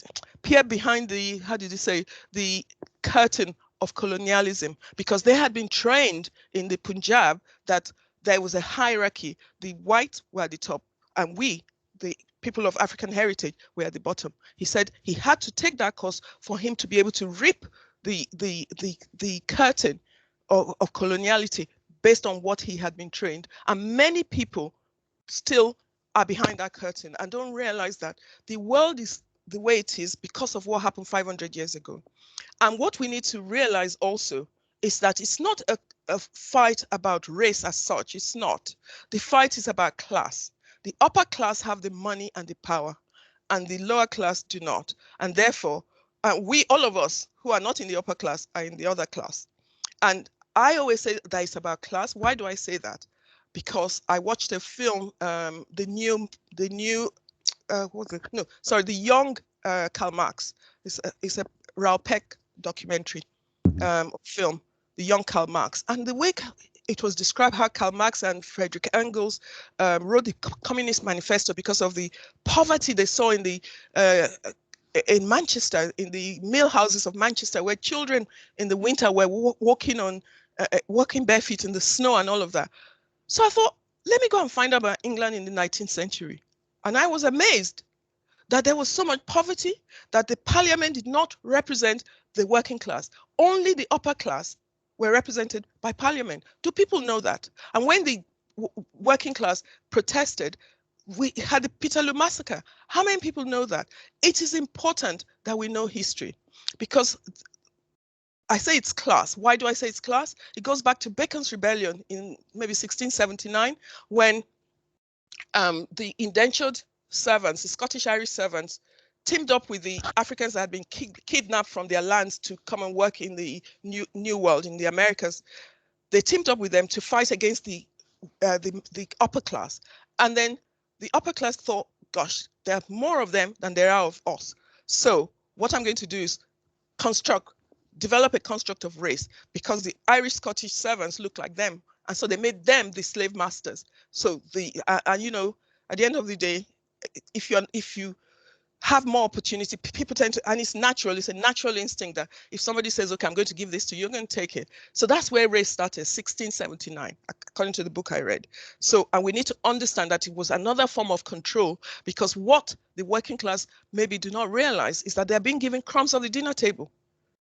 the, how did he say, the curtain of colonialism, because they had been trained in the Punjab that there was a hierarchy. The whites were at the top, and we, the people of African heritage, were at the bottom. He said he had to take that course for him to be able to rip the curtain of coloniality based on what he had been trained. And many people still are behind that curtain and don't realize that the world is the way it is because of what happened 500 years ago. And what we need to realize also is that it's not a fight about race as such. It's not. The fight is about class. The upper class have the money and the power, and the lower class do not. And therefore, we, all of us who are not in the upper class, are in the other class. And I always say that it's about class. Why do I say that? Because I watched a film, the young Karl Marx. It's a Raoul Peck documentary film, the young Karl Marx, and the way it was described how Karl Marx and Friedrich Engels wrote the Communist Manifesto because of the poverty they saw in Manchester, in the mill houses of Manchester, where children in the winter were walking barefoot in the snow and all of that. So I thought, let me go and find out about England in the 19th century. And I was amazed that there was so much poverty, that the parliament did not represent the working class. Only the upper class were represented by parliament. Do people know that? And when the working class protested, we had the Peterloo massacre. How many people know that? It is important that we know history, because I say it's class. Why do I say it's class? It goes back to Bacon's Rebellion in maybe 1679, when the indentured servants, the Scottish Irish servants, teamed up with the Africans that had been kidnapped from their lands to come and work in the New World, in the Americas. They teamed up with them to fight against the upper class. And then the upper class thought, gosh, there are more of them than there are of us. So what I'm going to do is develop a construct of race, because the Irish Scottish servants look like them. And so they made them the slave masters. So and you know, at the end of the day, if you have more opportunity, people tend to, and it's natural, it's a natural instinct that if somebody says, okay, I'm going to give this to you, you're going to take it. So that's where race started, 1679, according to the book I read. So, and we need to understand that it was another form of control, because what the working class maybe do not realize is that they're being given crumbs on the dinner table,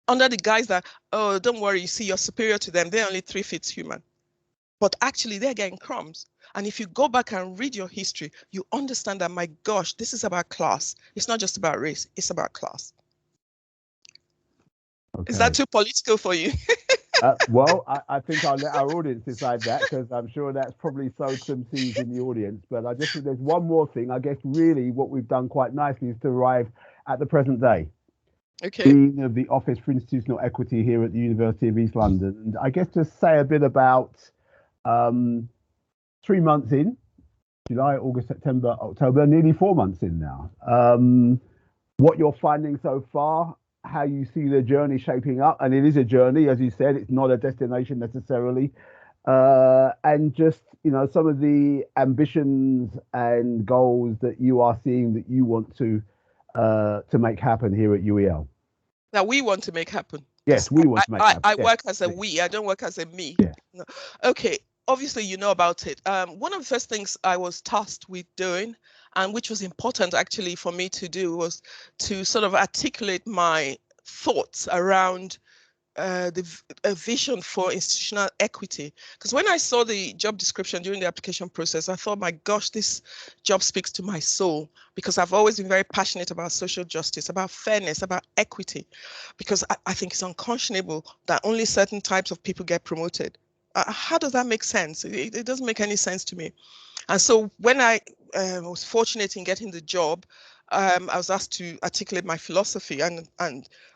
under the guise that, oh, don't worry, you see, you're superior to them, they're only 3 feet human. But actually they're getting crumbs. And if you go back and read your history, you understand that, my gosh, this is about class. It's not just about race, it's about class. Okay. Is that too political for you? Well, I think I'll let our audience decide that, because I'm sure that's probably sowed some seeds in the audience. But I just think there's one more thing. I guess really what we've done quite nicely is to arrive at the present day. Okay. Dean of the Office for Institutional Equity here at the University of East London. And I guess just say a bit about 3 months in, July, August, September, October, nearly 4 months in now. What you're finding so far, how you see the journey shaping up. And it is a journey, as you said, it's not a destination necessarily. And just, you know, some of the ambitions and goals that you are seeing that you want to make happen here at UEL. Now we want to make happen. Yes, we want to make happen. I work as a we, I don't work as a me. Yeah. No. Okay, obviously you know about it. One of the first things I was tasked with doing, and which was important actually for me to do, was to sort of articulate my thoughts around a vision for institutional equity. Because when I saw the job description during the application process, I thought, my gosh, this job speaks to my soul, because I've always been very passionate about social justice, about fairness, about equity, because I think it's unconscionable that only certain types of people get promoted. How does that make sense? It doesn't make any sense to me. And so when I was fortunate in getting the job, I was asked to articulate my philosophy, and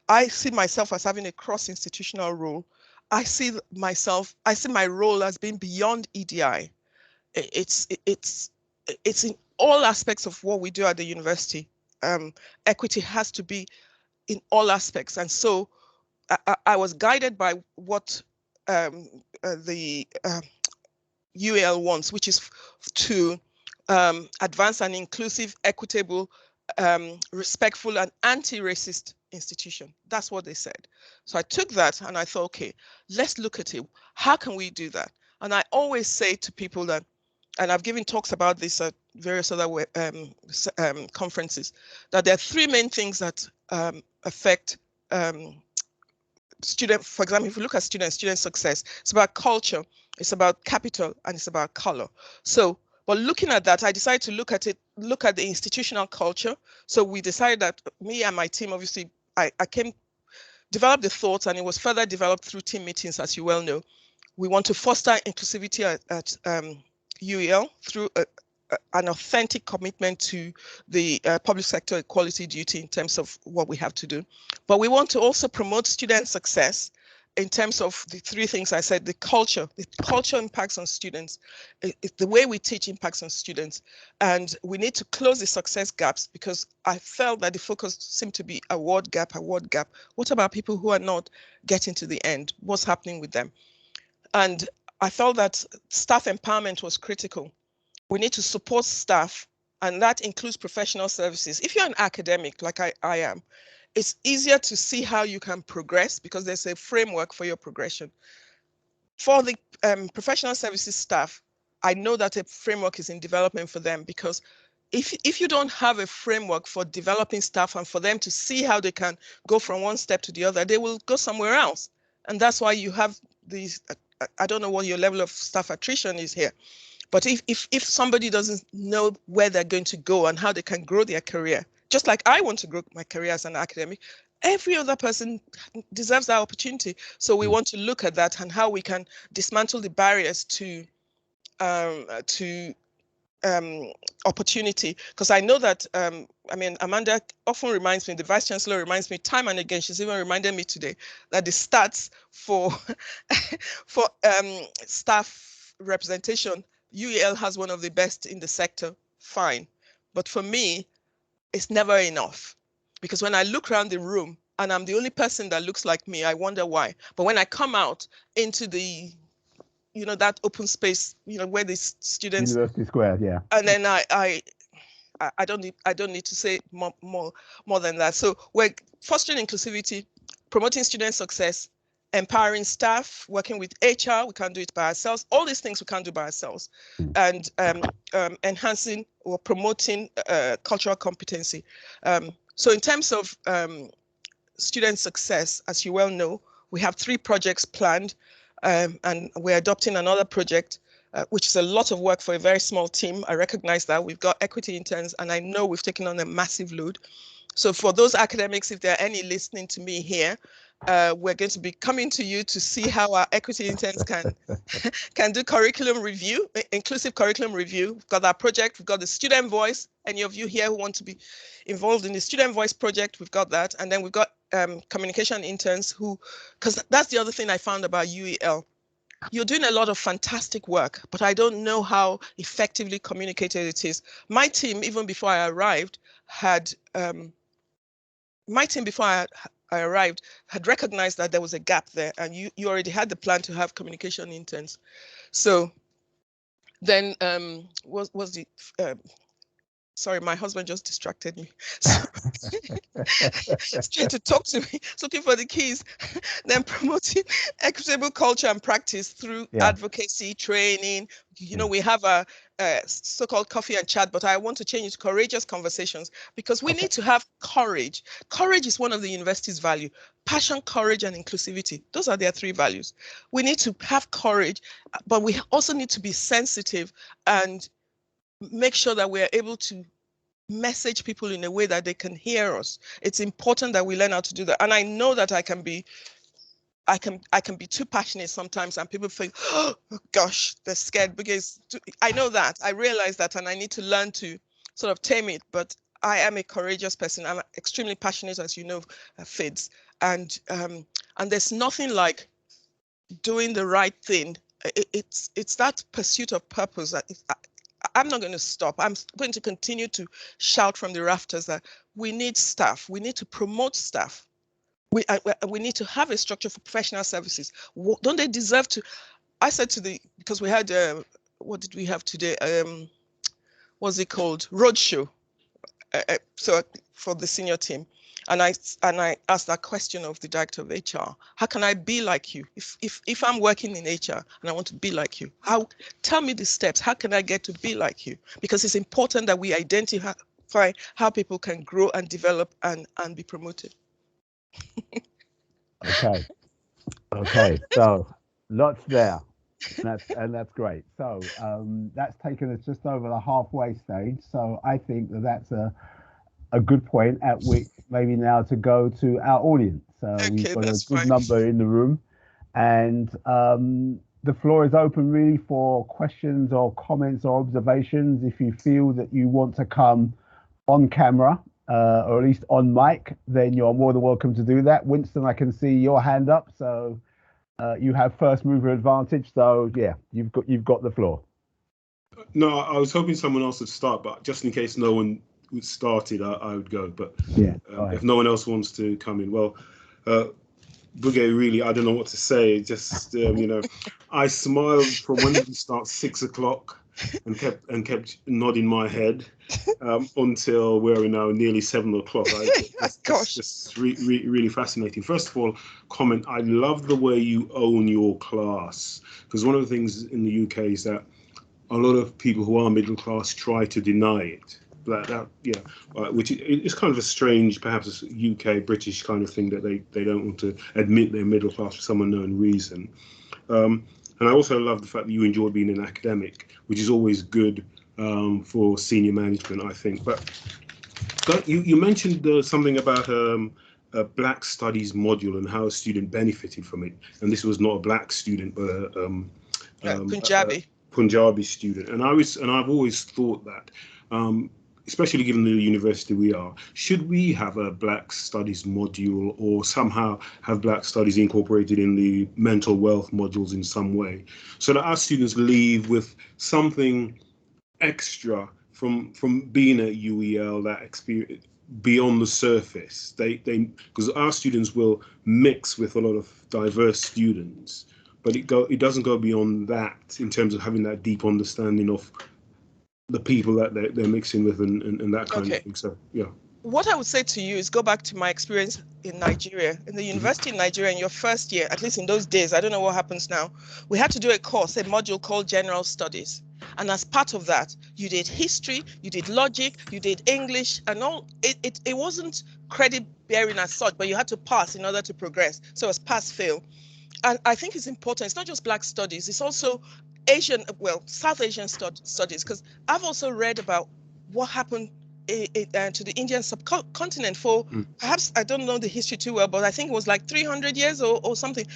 I see myself as having a cross-institutional role. I see my role as being beyond EDI. It's in all aspects of what we do at the university. Equity has to be in all aspects, and so I was guided by what the UEL wants, which is to advance an inclusive, equitable, respectful and anti-racist institution. That's what they said. So I took that and I thought, okay, let's look at it. How can we do that? And I always say to people that, and I've given talks about this at various other conferences, that there are 3 main things that affect student. For example, if you look at student success, it's about culture, it's about capital, and it's about color. So, but looking at that, I decided to look at the institutional culture. So we decided that me and my team, obviously, I developed the thoughts, and it was further developed through team meetings, as you well know. We want to foster inclusivity at UEL through an authentic commitment to the public sector equality duty in terms of what we have to do. But we want to also promote student success in terms of the three things I said, the culture impacts on students, the way we teach impacts on students, and we need to close the success gaps, because I felt that the focus seemed to be award gap. What about people who are not getting to the end? What's happening with them? And I felt that staff empowerment was critical. We need to support staff, and that includes professional services. If you're an academic, like I am, it's easier to see how you can progress because there's a framework for your progression. For the professional services staff, I know that a framework is in development for them, because if you don't have a framework for developing staff and for them to see how they can go from one step to the other, they will go somewhere else. And that's why you have these, I don't know what your level of staff attrition is here, but if somebody doesn't know where they're going to go and how they can grow their career, just like I want to grow my career as an academic, every other person deserves that opportunity. So we want to look at that and how we can dismantle the barriers to opportunity. Because I know that, I mean, Amanda often reminds me, the Vice Chancellor reminds me time and again, she's even reminded me today, that the stats for, for staff representation, UEL has one of the best in the sector, fine. But for me, it's never enough. Because when I look around the room and I'm the only person that looks like me, I wonder why. But when I come out into the, you know, that open space, you know, where the students, University Square, yeah. and then I don't need to say more than that. So we're fostering inclusivity, promoting student success, empowering staff, working with HR. We can't do it by ourselves. All these things we can't do by ourselves, and enhancing or promoting cultural competency. So in terms of student success, as you well know, we have 3 projects planned, and we're adopting another project, which is a lot of work for a very small team. I recognize that. We've got equity interns, and I know we've taken on a massive load. So for those academics, if there are any listening to me here, we're going to be coming to you to see how our equity interns can do curriculum review, inclusive curriculum review. We've got our project, we've got the student voice. Any of you here who want to be involved in the student voice project, we've got that. And then we've got communication interns who, because that's the other thing I found about UEL. You're doing a lot of fantastic work, but I don't know how effectively communicated it is. My team, even before I arrived, had recognized that there was a gap there, and you already had the plan to have communication interns. So then was the sorry, my husband just distracted me. So he's trying to talk to me, looking for the keys. Then promoting equitable culture and practice through advocacy, training. You know, we have a so-called coffee and chat, but I want to change it to courageous conversations, because we need to have courage. Courage is one of the university's value. Passion, courage, and inclusivity. Those are their 3 values. We need to have courage, but we also need to be sensitive and make sure that we're able to message people in a way that they can hear us. It's important that we learn how to do that. And I know that I can be too passionate sometimes, and people think, oh gosh, they're scared, because I know that, I realize that, and I need to learn to sort of tame it. But I am a courageous person. I'm extremely passionate, as you know, Fids. And there's nothing like doing the right thing. It's that pursuit of purpose that I'm not going to stop. I'm going to continue to shout from the rafters that we need staff. We need to promote staff. We need to have a structure for professional services. Don't they deserve to? I said because we had, what did we have today? What's it called? Roadshow. So for the senior team. And I asked that question of the director of HR. How can I be like you? If I'm working in HR and I want to be like you, tell me the steps. How can I get to be like you? Because it's important that we identify how people can grow and develop and be promoted. Okay. So lots there. And that's great. So that's taken us just over the halfway stage. So I think that's a good point at which maybe now to go to our audience. We've got a good number in the room, and the floor is open really for questions or comments or observations. If you feel that you want to come on camera, or at least on mic, then you're more than welcome to do that. Winston, I can see your hand up, so You have first mover advantage, so yeah, you've got the floor. No, I was hoping someone else would start, but just in case no one started, I would go. But Yeah, if no one else wants to come in, well, Buge, really, I don't know what to say. Just I smiled from when did we start 6 o'clock, and kept nodding my head until we're now nearly 7 o'clock. That's just really fascinating. First of all, comment. I love the way you own your class, because one of the things in the UK is that a lot of people who are middle class try to deny it. Which is kind of a strange, perhaps a UK British kind of thing, that they don't want to admit they're middle class for some unknown reason. And I also love the fact that you enjoy being an academic, which is always good for senior management, I think. But you mentioned something about a Black Studies module and how a student benefited from it, and this was not a Black student, but Punjabi. Punjabi student, and I've always thought that, especially given the university we are, should we have a Black Studies module, or somehow have Black Studies incorporated in the mental wealth modules in some way, so that our students leave with something extra from being at UEL, that experience beyond the surface. They because our students will mix with a lot of diverse students, but it doesn't go beyond that in terms of having that deep understanding of the people that they're mixing with and that kind of thing. So yeah. What I would say to you is go back to my experience in Nigeria. In the university in Nigeria, in your first year, at least in those days, I don't know what happens now, we had to do a course, a module called General Studies. And as part of that, you did history, you did logic, you did English, and all. It wasn't credit bearing as such, but you had to pass in order to progress. So it's pass fail. And I think it's important. It's not just Black studies, it's also South Asian studies, because I've also read about what happened to the Indian subcontinent for perhaps, I don't know the history too well, but I think it was like 300 years or something,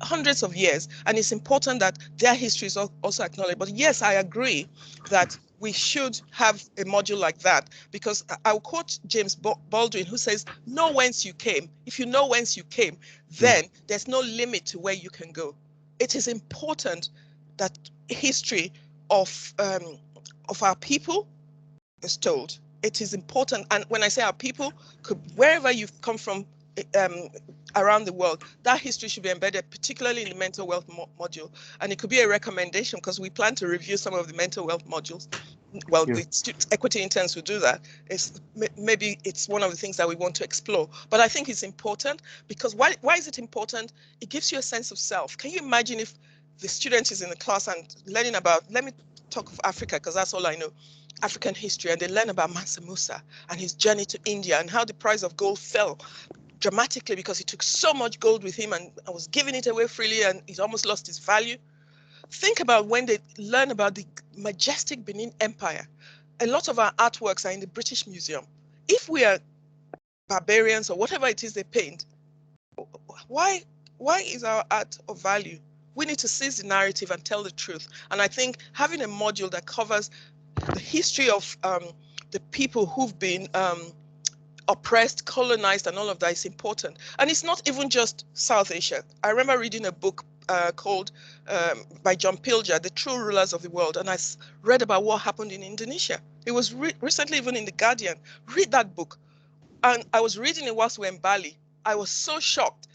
hundreds of years. And it's important that their history is also acknowledged. But yes, I agree that we should have a module like that, because I'll quote James Baldwin, who says, know whence you came. If you know whence you came, then there's no limit to where you can go. It is important that history of our people is told. It is important. And when I say our people, wherever you've come from around the world, that history should be embedded, particularly in the mental wealth module. And it could be a recommendation, because we plan to review some of the mental wealth modules. Well, the equity interns will do that. Maybe it's one of the things that we want to explore. But I think it's important, because why is it important? It gives you a sense of self. Can you imagine if the student is in the class and learning about, let me talk of Africa, because that's all I know, African history, and they learn about Mansa Musa and his journey to India, and how the price of gold fell dramatically because he took so much gold with him and was giving it away freely, and it almost lost its value. Think about when they learn about the majestic Benin Empire. A lot of our artworks are in the British Museum. If we are barbarians or whatever it is they paint, why is our art of value? We need to seize the narrative and tell the truth. And I think having a module that covers the history of the people who've been oppressed, colonized, and all of that is important. And it's not even just South Asia. I remember reading a book called by John Pilger, The True Rulers of the World, and I read about what happened in Indonesia. It was recently even in The Guardian. Read that book. And I was reading it whilst we were in Bali. I was so shocked.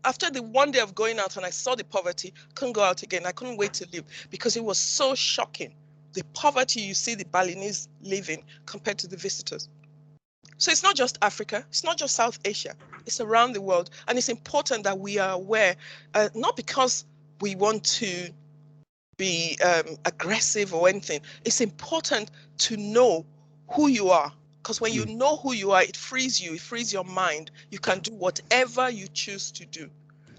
After the one day of going out and I saw the poverty, I couldn't go out again. I couldn't wait to leave, because it was so shocking. The poverty you see the Balinese living compared to the visitors. So it's not just Africa, it's not just South Asia, it's around the world. And it's important that we are aware, not because we want to be aggressive or anything. It's important to know who you are, because when you know who you are, it frees you, it frees your mind. You can do whatever you choose to do.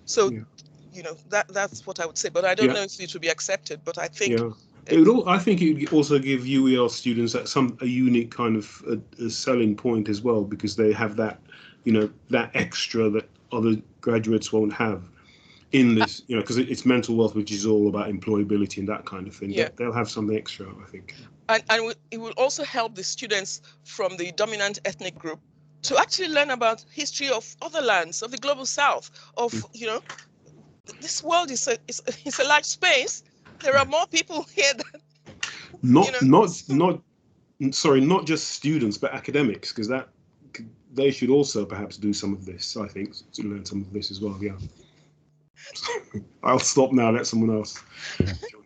So, that's what I would say. But I don't know if it will be accepted, but I think... I think it would also give UEL students a unique kind of a selling point as well, because they have that, that extra that other graduates won't have in this, because it's mental wealth, which is all about employability and that kind of thing. Yeah. They'll have something extra, I think. And it will also help the students from the dominant ethnic group to actually learn about history of other lands, of the global South, of, This world is it's a large space. There are more people here than, you Not know. not not sorry, not just students, but academics, because that they should also perhaps do some of this. I think to learn some of this as well. Yeah. I'll stop now. Let someone else.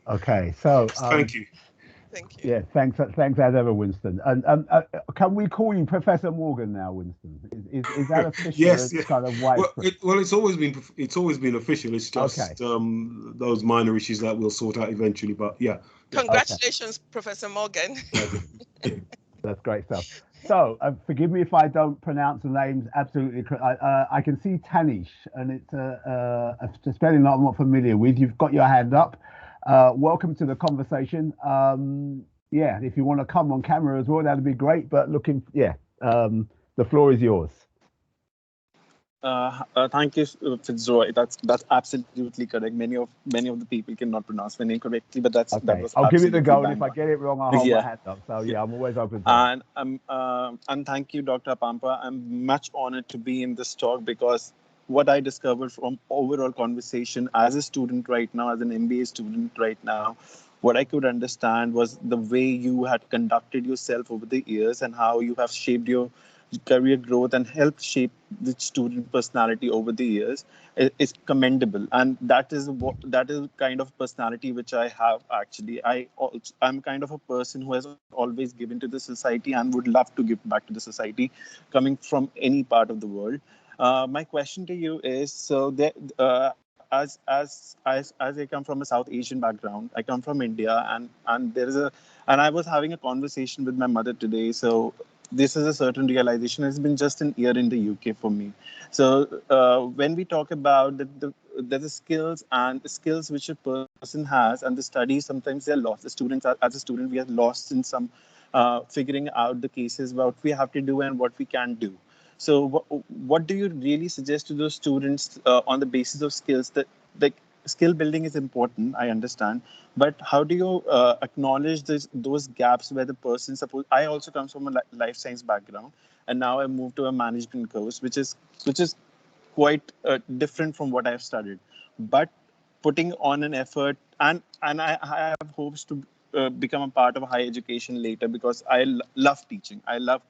Okay, so Thank you. Thank you. yeah, thanks as ever, Winston. And can we call you Professor Morgan now, Winston? Is that official? Yes, It's yeah. kind of Well, widespread. it's always been official. It's Okay, just those minor issues that we'll sort out eventually. But yeah, yeah. okay, Congratulations, Professor Morgan. that's great stuff. So forgive me if I don't pronounce the names absolutely. I can see Tanish, and it's a spelling I'm not familiar with. You've got your hand up. Welcome to the conversation. Yeah, if you want to come on camera as well, that'd be great. But the floor is yours. Thank you, Fitzroy. That's absolutely correct. Many of the people cannot pronounce my name correctly, but that Okay, was I'll give it a absolutely go, and bang if I on. get it wrong, I'll hold my Yeah. hand up. So yeah, I'm always open to it. And thank you, Dr. Apampa. I'm much honored to be in this talk because what I discovered from overall conversation as a student right now, as an MBA student right now, what I could understand was the way you had conducted yourself over the years and how you have shaped your career growth and helped shape the student personality over the years is commendable, and that is kind of personality which I have. Actually, I'm kind of a person who has always given to the society and would love to give back to the society, coming from any part of the world. My question to you is: so there, as I come from a South Asian background, I come from India, and there is a and I was having a conversation with my mother today. So this is a certain realization. It's been just an year in the UK for me. So when we talk about the skills which a person has, and the studies, sometimes they're lost. The students are, as a student, we are lost in some figuring out the cases, what we have to do and what we can do. So what do you really suggest to those students on the basis of skills? That like skill building is important, I understand, but how do you acknowledge those gaps where the person, suppose I also come from a life science background, and now I moved to a management course, which is quite different from what I've studied, but putting on an effort, and I have hopes to become a part of higher education later because I love teaching. I love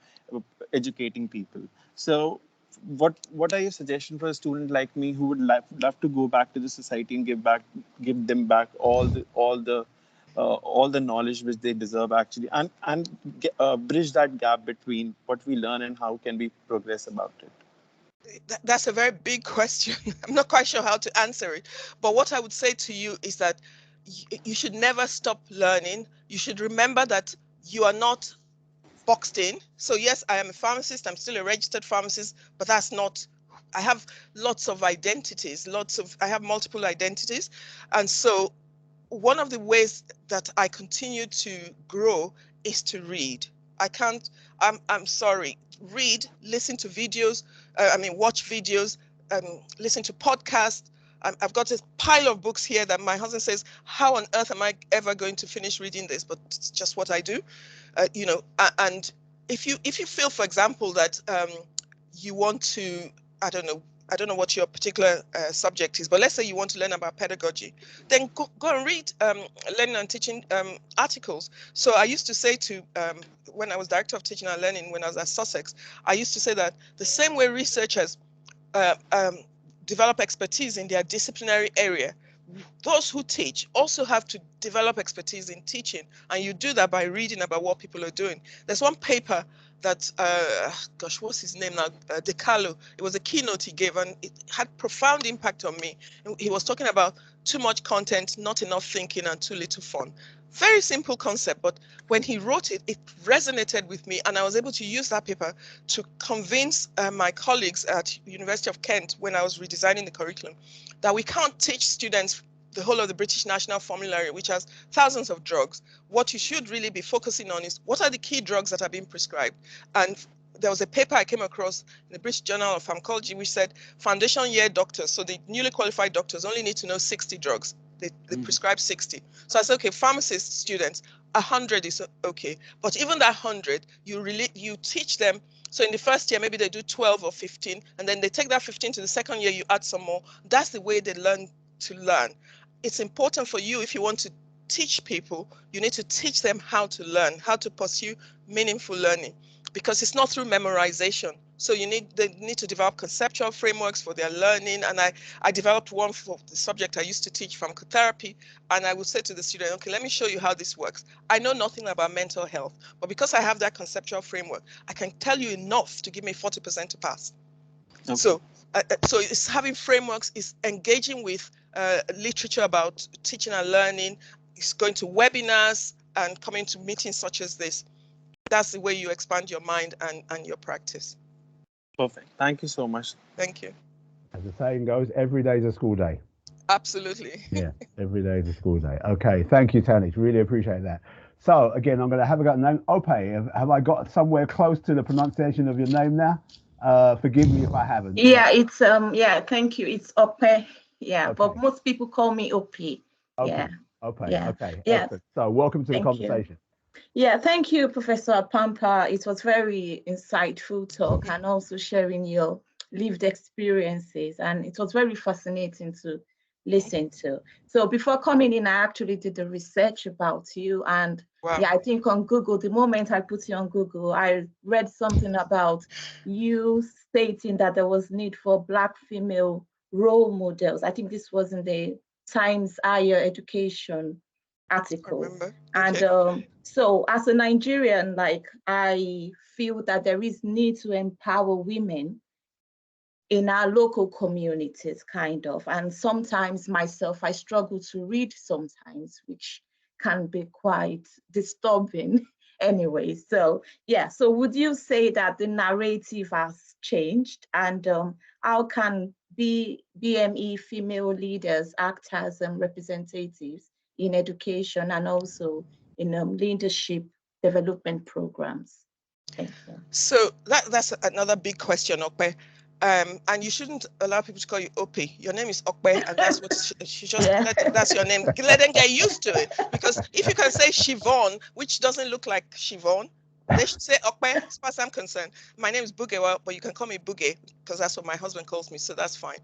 educating people. So what are your suggestions for a student like me who would love to go back to the society and give them back all the knowledge which they deserve actually, and bridge that gap between what we learn and how can we progress about it? That's a very big question. I'm not quite sure how to answer it. But what I would say to you is that you should never stop learning. You should remember that you are not boxed in. So yes, I am a pharmacist. I'm still a registered pharmacist, but that's not. I have lots of identities. I have multiple identities, and so one of the ways that I continue to grow is to read. I can't, I'm sorry, read, listen to videos, watch videos, listen to podcasts. I've got a pile of books here that my husband says, how on earth am I ever going to finish reading this? But it's just what I do, and if you feel, for example, that you want to, I don't know, what your particular subject is, but let's say you want to learn about pedagogy, then go and read learning and teaching articles. So I used to say when I was director of teaching and learning, when I was at Sussex, I used to say that the same way researchers uh, um, develop expertise in their disciplinary area, those who teach also have to develop expertise in teaching, and you do that by reading about what people are doing. There's one paper that gosh, what's his name now, DeCarlo. It was a keynote he gave, and it had profound impact on me. He was talking about too much content, not enough thinking, and too little fun. Very simple concept, but when he wrote it, it resonated with me, and I was able to use that paper to convince my colleagues at University of Kent, when I was redesigning the curriculum, that we can't teach students the whole of the British National Formulary, which has thousands of drugs. What you should really be focusing on is what are the key drugs that are being prescribed. And there was a paper I came across in the British Journal of Pharmacology which said foundation year doctors, so the newly qualified doctors, only need to know 60 drugs. They prescribe 60. So I said, okay, pharmacist students, 100 is okay. But even that 100, you teach them. So in the first year, maybe they do 12 or 15, and then they take that 15 to the second year, you add some more. That's the way they learn to learn. It's important for you, if you want to teach people, you need to teach them how to learn, how to pursue meaningful learning, because it's not through memorization. So they need to develop conceptual frameworks for their learning. And I developed one for the subject I used to teach, pharmacotherapy. And I would say to the student, okay, let me show you how this works. I know nothing about mental health, but because I have that conceptual framework, I can tell you enough to give me 40% to pass. Okay. So it's having frameworks, it's engaging with literature about teaching and learning, it's going to webinars and coming to meetings such as this. That's the way you expand your mind and your practice. Perfect. Thank you so much. Thank you. As the saying goes, every day is a school day. Absolutely. Yeah, every day is a school day. Okay, thank you, Tanix. Really appreciate that. So again, I'm going to have a go at name. Ope, have I got somewhere close to the pronunciation of your name now? Forgive me if I haven't. Yeah, it's yeah, thank you. It's Ope. Yeah, Okay. but most people call me Op. Okay. Yeah. Okay. Yeah. Okay. Yeah. Excellent. So welcome to the conversation. Yeah, thank you, Professor Apampa. It was very insightful talk and also sharing your lived experiences. And it was very fascinating to listen to. So before coming in, I actually did the research about you. And wow. Yeah, I think on Google, the moment I put you on Google, I read something about you stating that there was need for Black female role models. I think this was in the Times Higher Education article. I remember. And okay. So as a Nigerian, like, I feel that there is need to empower women in our local communities, kind of. And sometimes myself, I struggle to read sometimes, which can be quite disturbing anyway. So yeah, so would you say that the narrative has changed, and how can BME female leaders act as representatives in education and also in leadership development programs? Thank you. So that's another big question, Okpe. And you shouldn't allow people to call you Ope. Your name is Okpe, and that's what she just that's your name. Let them get used to it. Because if you can say Siobhan, which doesn't look like Siobhan, they should say Okpe, as far as I'm concerned. My name is Bugewa, but you can call me Buge, because that's what my husband calls me, so that's fine.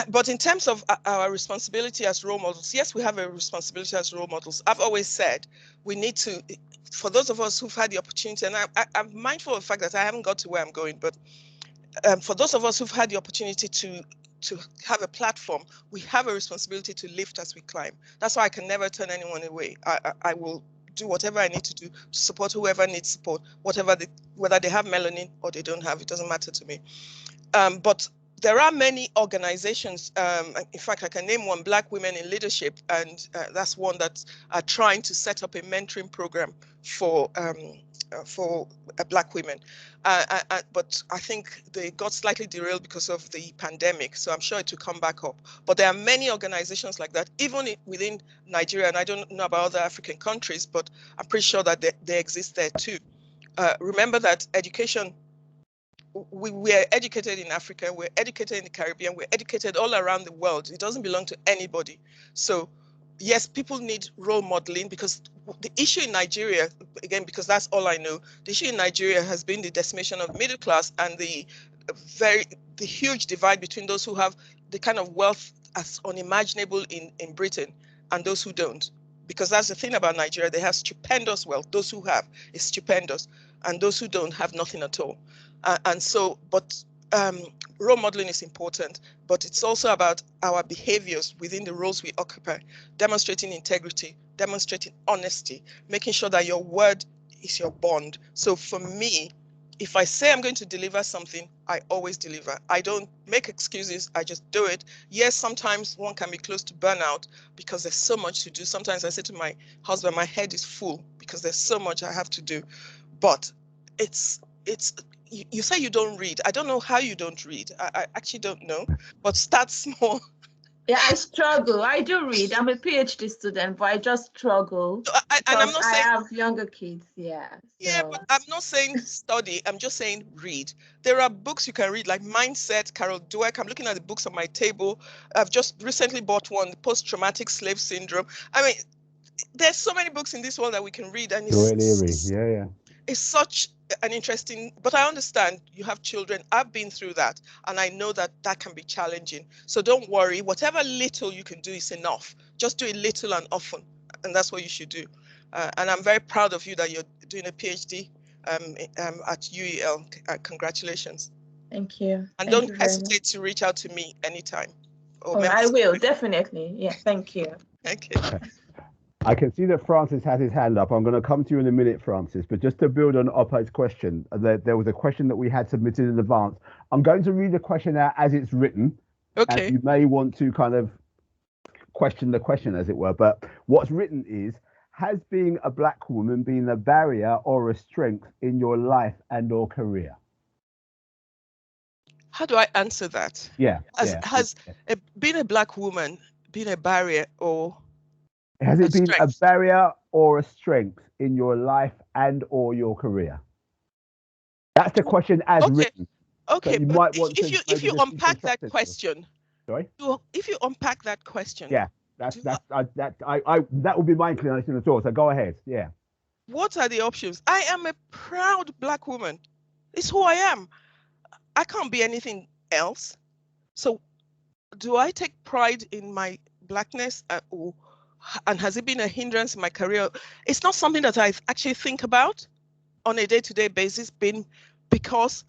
But in terms of our responsibility as role models, yes, we have a responsibility as role models. I've always said we need to, for those of us who've had the opportunity, and I'm mindful of the fact that I haven't got to where I'm going, but for those of us who've had the opportunity to have a platform, we have a responsibility to lift as we climb. That's why I can never turn anyone away. I will do whatever I need to do to support whoever needs support, whether they have melanin or they don't have, it doesn't matter to me. But there are many organizations, in fact, I can name one, Black Women in Leadership, and that's one that are trying to set up a mentoring program for Black women. But I think they got slightly derailed because of the pandemic, so I'm sure it will come back up. But there are many organizations like that, even within Nigeria, and I don't know about other African countries, but I'm pretty sure that they exist there too. Remember that education, we are educated in Africa, we're educated in the Caribbean, we're educated all around the world. It doesn't belong to anybody. So yes, people need role modeling, because the issue in Nigeria, again, because that's all I know, the issue in Nigeria has been the decimation of middle class and the huge divide between those who have the kind of wealth as unimaginable in Britain and those who don't. Because that's the thing about Nigeria, they have stupendous wealth. Those who have is stupendous, and those who don't have nothing at all. And so, but role modeling is important, but it's also about our behaviors within the roles we occupy, demonstrating integrity, demonstrating honesty, making sure that your word is your bond. So for me, if I say I'm going to deliver something, I always deliver. I don't make excuses, I just do it. Yes, sometimes one can be close to burnout because there's so much to do. Sometimes I say to my husband, my head is full because there's so much I have to do. But you say you don't read. I don't know how you don't read. I actually don't know, but start small. Yeah, I struggle. I do read. I'm a PhD student, but I just struggle and I'm not saying I have younger kids. Yeah. Yeah, but I'm not saying study. I'm just saying read. There are books you can read, like Mindset, Carol Dweck. I'm looking at the books on my table. I've just recently bought one, Post-Traumatic Slave Syndrome. I mean, there's so many books in this world that we can read, and Yeah. it's such an interesting, but I understand you have children. I've been through that, and I know that that can be challenging. So don't worry, whatever little you can do is enough. Just do it little and often, and that's what you should do. And I'm very proud of you that you're doing a PhD at UEL. Congratulations. Thank you. And Thank don't you very much. hesitate to reach out to me anytime. Oh, I will, definitely. Yeah, thank you. Okay. I can see that Francis has his hand up. I'm going to come to you in a minute, Francis, but just to build on Opa's question, there was a question that we had submitted in advance. I'm going to read the question out as it's written. Okay. And you may want to kind of question the question, as it were, but what's written is, has being a black woman been a barrier or a strength in your life and or career? How do I answer that? Yeah. Has being a black woman been a barrier or has it been strength? A barrier or a strength in your life and or your career? That's the question as written. Okay, you but might want if you unpack that question, sorry. If you unpack that question, yeah, that would be my inclination as well. So go ahead. Yeah. What are the options? I am a proud black woman. It's who I am. I can't be anything else. So, do I take pride in my blackness, and has it been a hindrance in my career? It's not something that I actually think about on a day-to-day basis, because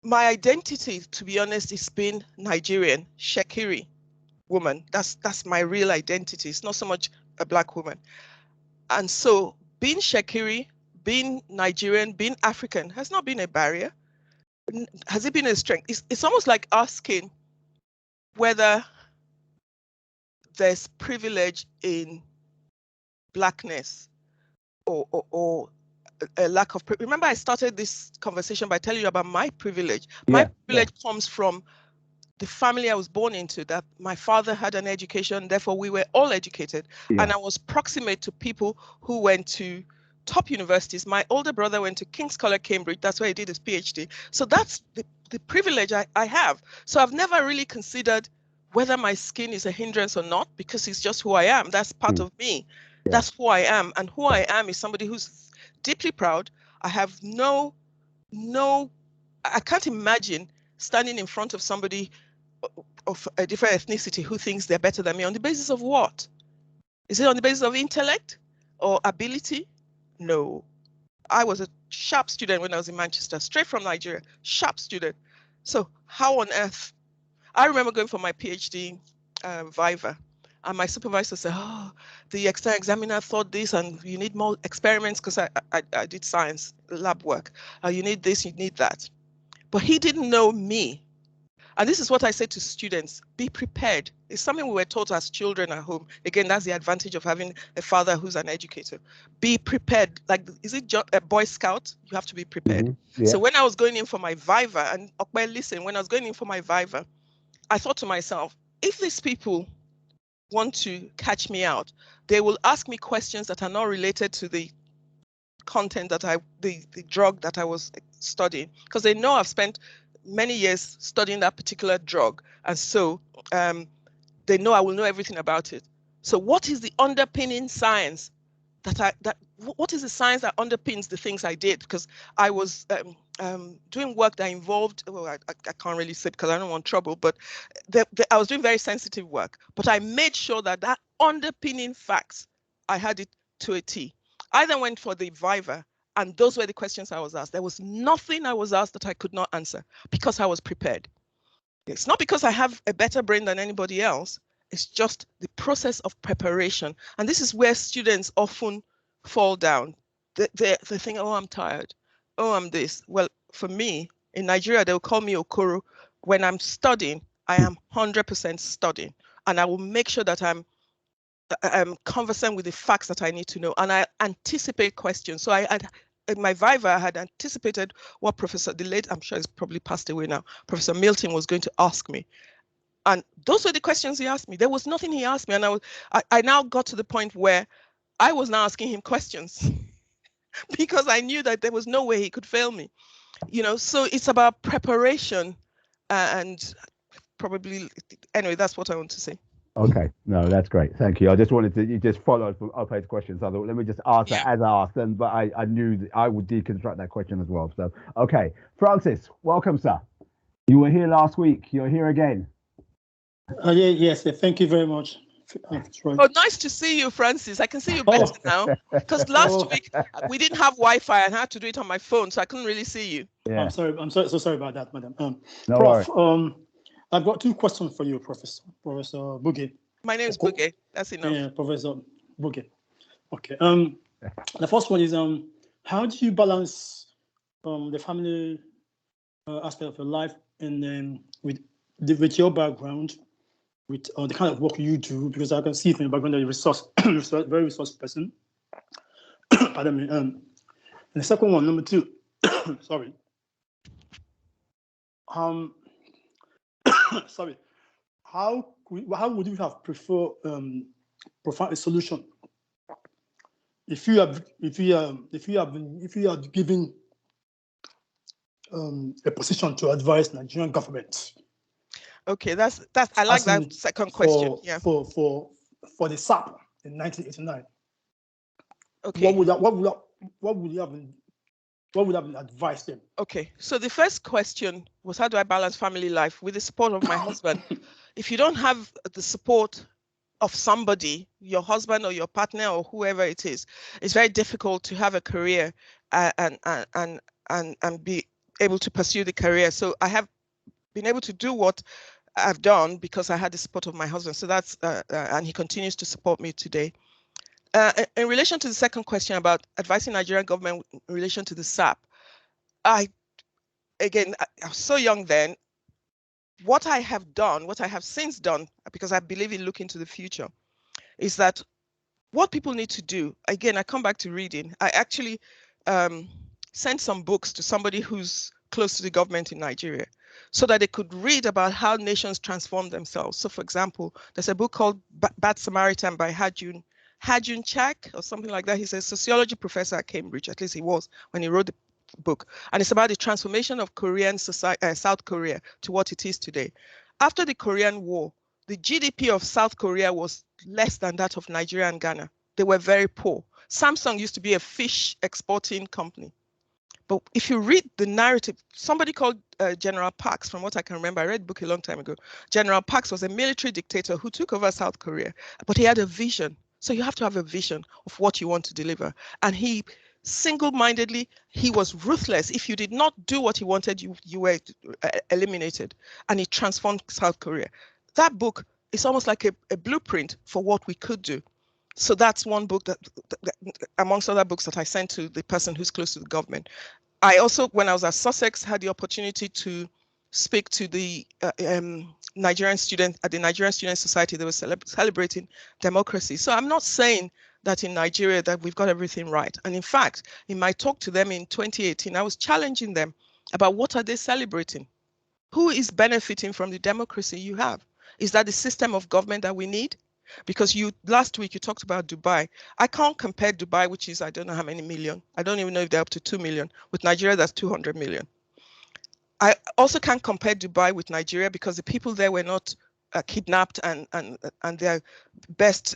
my identity, to be honest, is being Nigerian, Shekiri woman. That's my real identity. It's not so much a black woman. And so being Shekiri, being Nigerian, being African has not been a barrier. Has it been a strength? It's almost like asking whether there's privilege in blackness or a lack of privilege. Remember, I started this conversation by telling you about my privilege. My privilege comes from the family I was born into, that my father had an education, therefore we were all educated. And I was proximate to people who went to top universities. My older brother went to King's College, Cambridge. That's where he did his PhD. So that's the privilege I have. So I've never really considered whether my skin is a hindrance or not, because it's just who I am. That's part of me. That's who I am. And who I am is somebody who's deeply proud. I have I can't imagine standing in front of somebody of a different ethnicity who thinks they're better than me on the basis of what? Is it on the basis of intellect or ability? No. I was a sharp student when I was in Manchester, straight from Nigeria, sharp student. So how on earth? I remember going for my PhD Viva, and my supervisor said, oh, the external examiner thought this, and you need more experiments, because I did science lab work. You need this, you need that. But he didn't know me. And this is what I say to students: be prepared. It's something we were taught as children at home. Again, that's the advantage of having a father who's an educator. Be prepared. Like, is it a Boy Scout? You have to be prepared. So when I was going in for my Viva, and listen, when I was going in for my Viva, I thought to myself, if these people want to catch me out, they will ask me questions that are not related to the content that the drug that I was studying, because they know I've spent many years studying that particular drug, and so they know I will know everything about it. So what is the underpinning science what is the science that underpins the things I did? Because I was doing work that involved, I can't really say because I don't want trouble, but I was doing very sensitive work, but I made sure that underpinning facts, I had it to a T. I then went for the Viva, and those were the questions I was asked. There was nothing I was asked that I could not answer, because I was prepared. It's not because I have a better brain than anybody else. It's just the process of preparation. And this is where students often fall down. They think, oh, I'm tired. Oh, I'm this. Well, for me, in Nigeria, they'll call me Okoro. When I'm studying, I am 100% studying. And I will make sure that I'm conversant with the facts that I need to know. And I anticipate questions. So in my Viva, I had anticipated what I'm sure he's probably passed away now, Professor Milton was going to ask me. And those were the questions he asked me. There was nothing he asked me. And I now got to the point where I was now asking him questions because I knew that there was no way he could fail me. So it's about preparation, and probably, anyway, that's what I want to say. Okay, no, that's great. Thank you. I just wanted to, you just followed from Ope's question. So I thought, let me just ask that Yeah. as I asked them, but I knew that I would deconstruct that question as well. So, okay. Francis, welcome, sir. You were here last week. You're here again. Yes, thank you very much. Troy. Oh, nice to see you, Francis. I can see you better now. Because last week we didn't have Wi-Fi and I had to do it on my phone, so I couldn't really see you. Yeah. I'm sorry. I'm so sorry about that, madam. No Prof, worries. I've got two questions for you, Professor Buge. My name is Buge. That's enough. Yeah, Professor Buge. Okay. The first one is how do you balance the family aspect of your life and with your background, with the kind of work you do? Because I can see from your background that you're very resource person. Pardon me. And the second one, number two. Sorry. Sorry. How would you have preferred a solution if you have given a position to advise Nigerian government? Okay, that's I like that second question. Yeah. For the SAP in 1989. Okay. What would have been advised them? Okay, so the first question was, how do I balance family life with the support of my husband? If you don't have the support of somebody, your husband or your partner or whoever it is, it's very difficult to have a career and be able to pursue the career. So I have been able to do what I've done because I had the support of my husband. So that's and he continues to support me today. In relation to the second question about advising Nigerian government in relation to the SAP, I was so young then. What I have done, what I have since done, because I believe in looking to the future, is that what people need to do, again, I come back to reading. I actually sent some books to somebody who's close to the government in Nigeria so that they could read about how nations transform themselves. So for example, there's a book called Bad Samaritan by Hajun Chak or something like that. He's a sociology professor at Cambridge, at least he was when he wrote the book. And it's about the transformation of Korean society, South Korea to what it is today. After the Korean War, the GDP of South Korea was less than that of Nigeria and Ghana. They were very poor. Samsung used to be a fish exporting company. But if you read the narrative, somebody called General Parks, from what I can remember, I read the book a long time ago. General Parks was a military dictator who took over South Korea, but he had a vision. So you have to have a vision of what you want to deliver. And he single-mindedly, he was ruthless. If you did not do what he wanted, you were eliminated. And he transformed South Korea. That book is almost like a blueprint for what we could do. So that's one book that amongst other books that I sent to the person who's close to the government. I also, when I was at Sussex, had the opportunity to speak to the Nigerian students at the Nigerian Student Society. They were celebrating democracy. So I'm not saying that in Nigeria that we've got everything right. And in fact, in my talk to them in 2018, I was challenging them about what are they celebrating? Who is benefiting from the democracy you have? Is that the system of government that we need? Because last week you talked about Dubai. I can't compare Dubai, which is I don't know how many million. I don't even know if they're up to 2 million. With Nigeria, that's 200 million. I also can't compare Dubai with Nigeria because the people there were not kidnapped and their best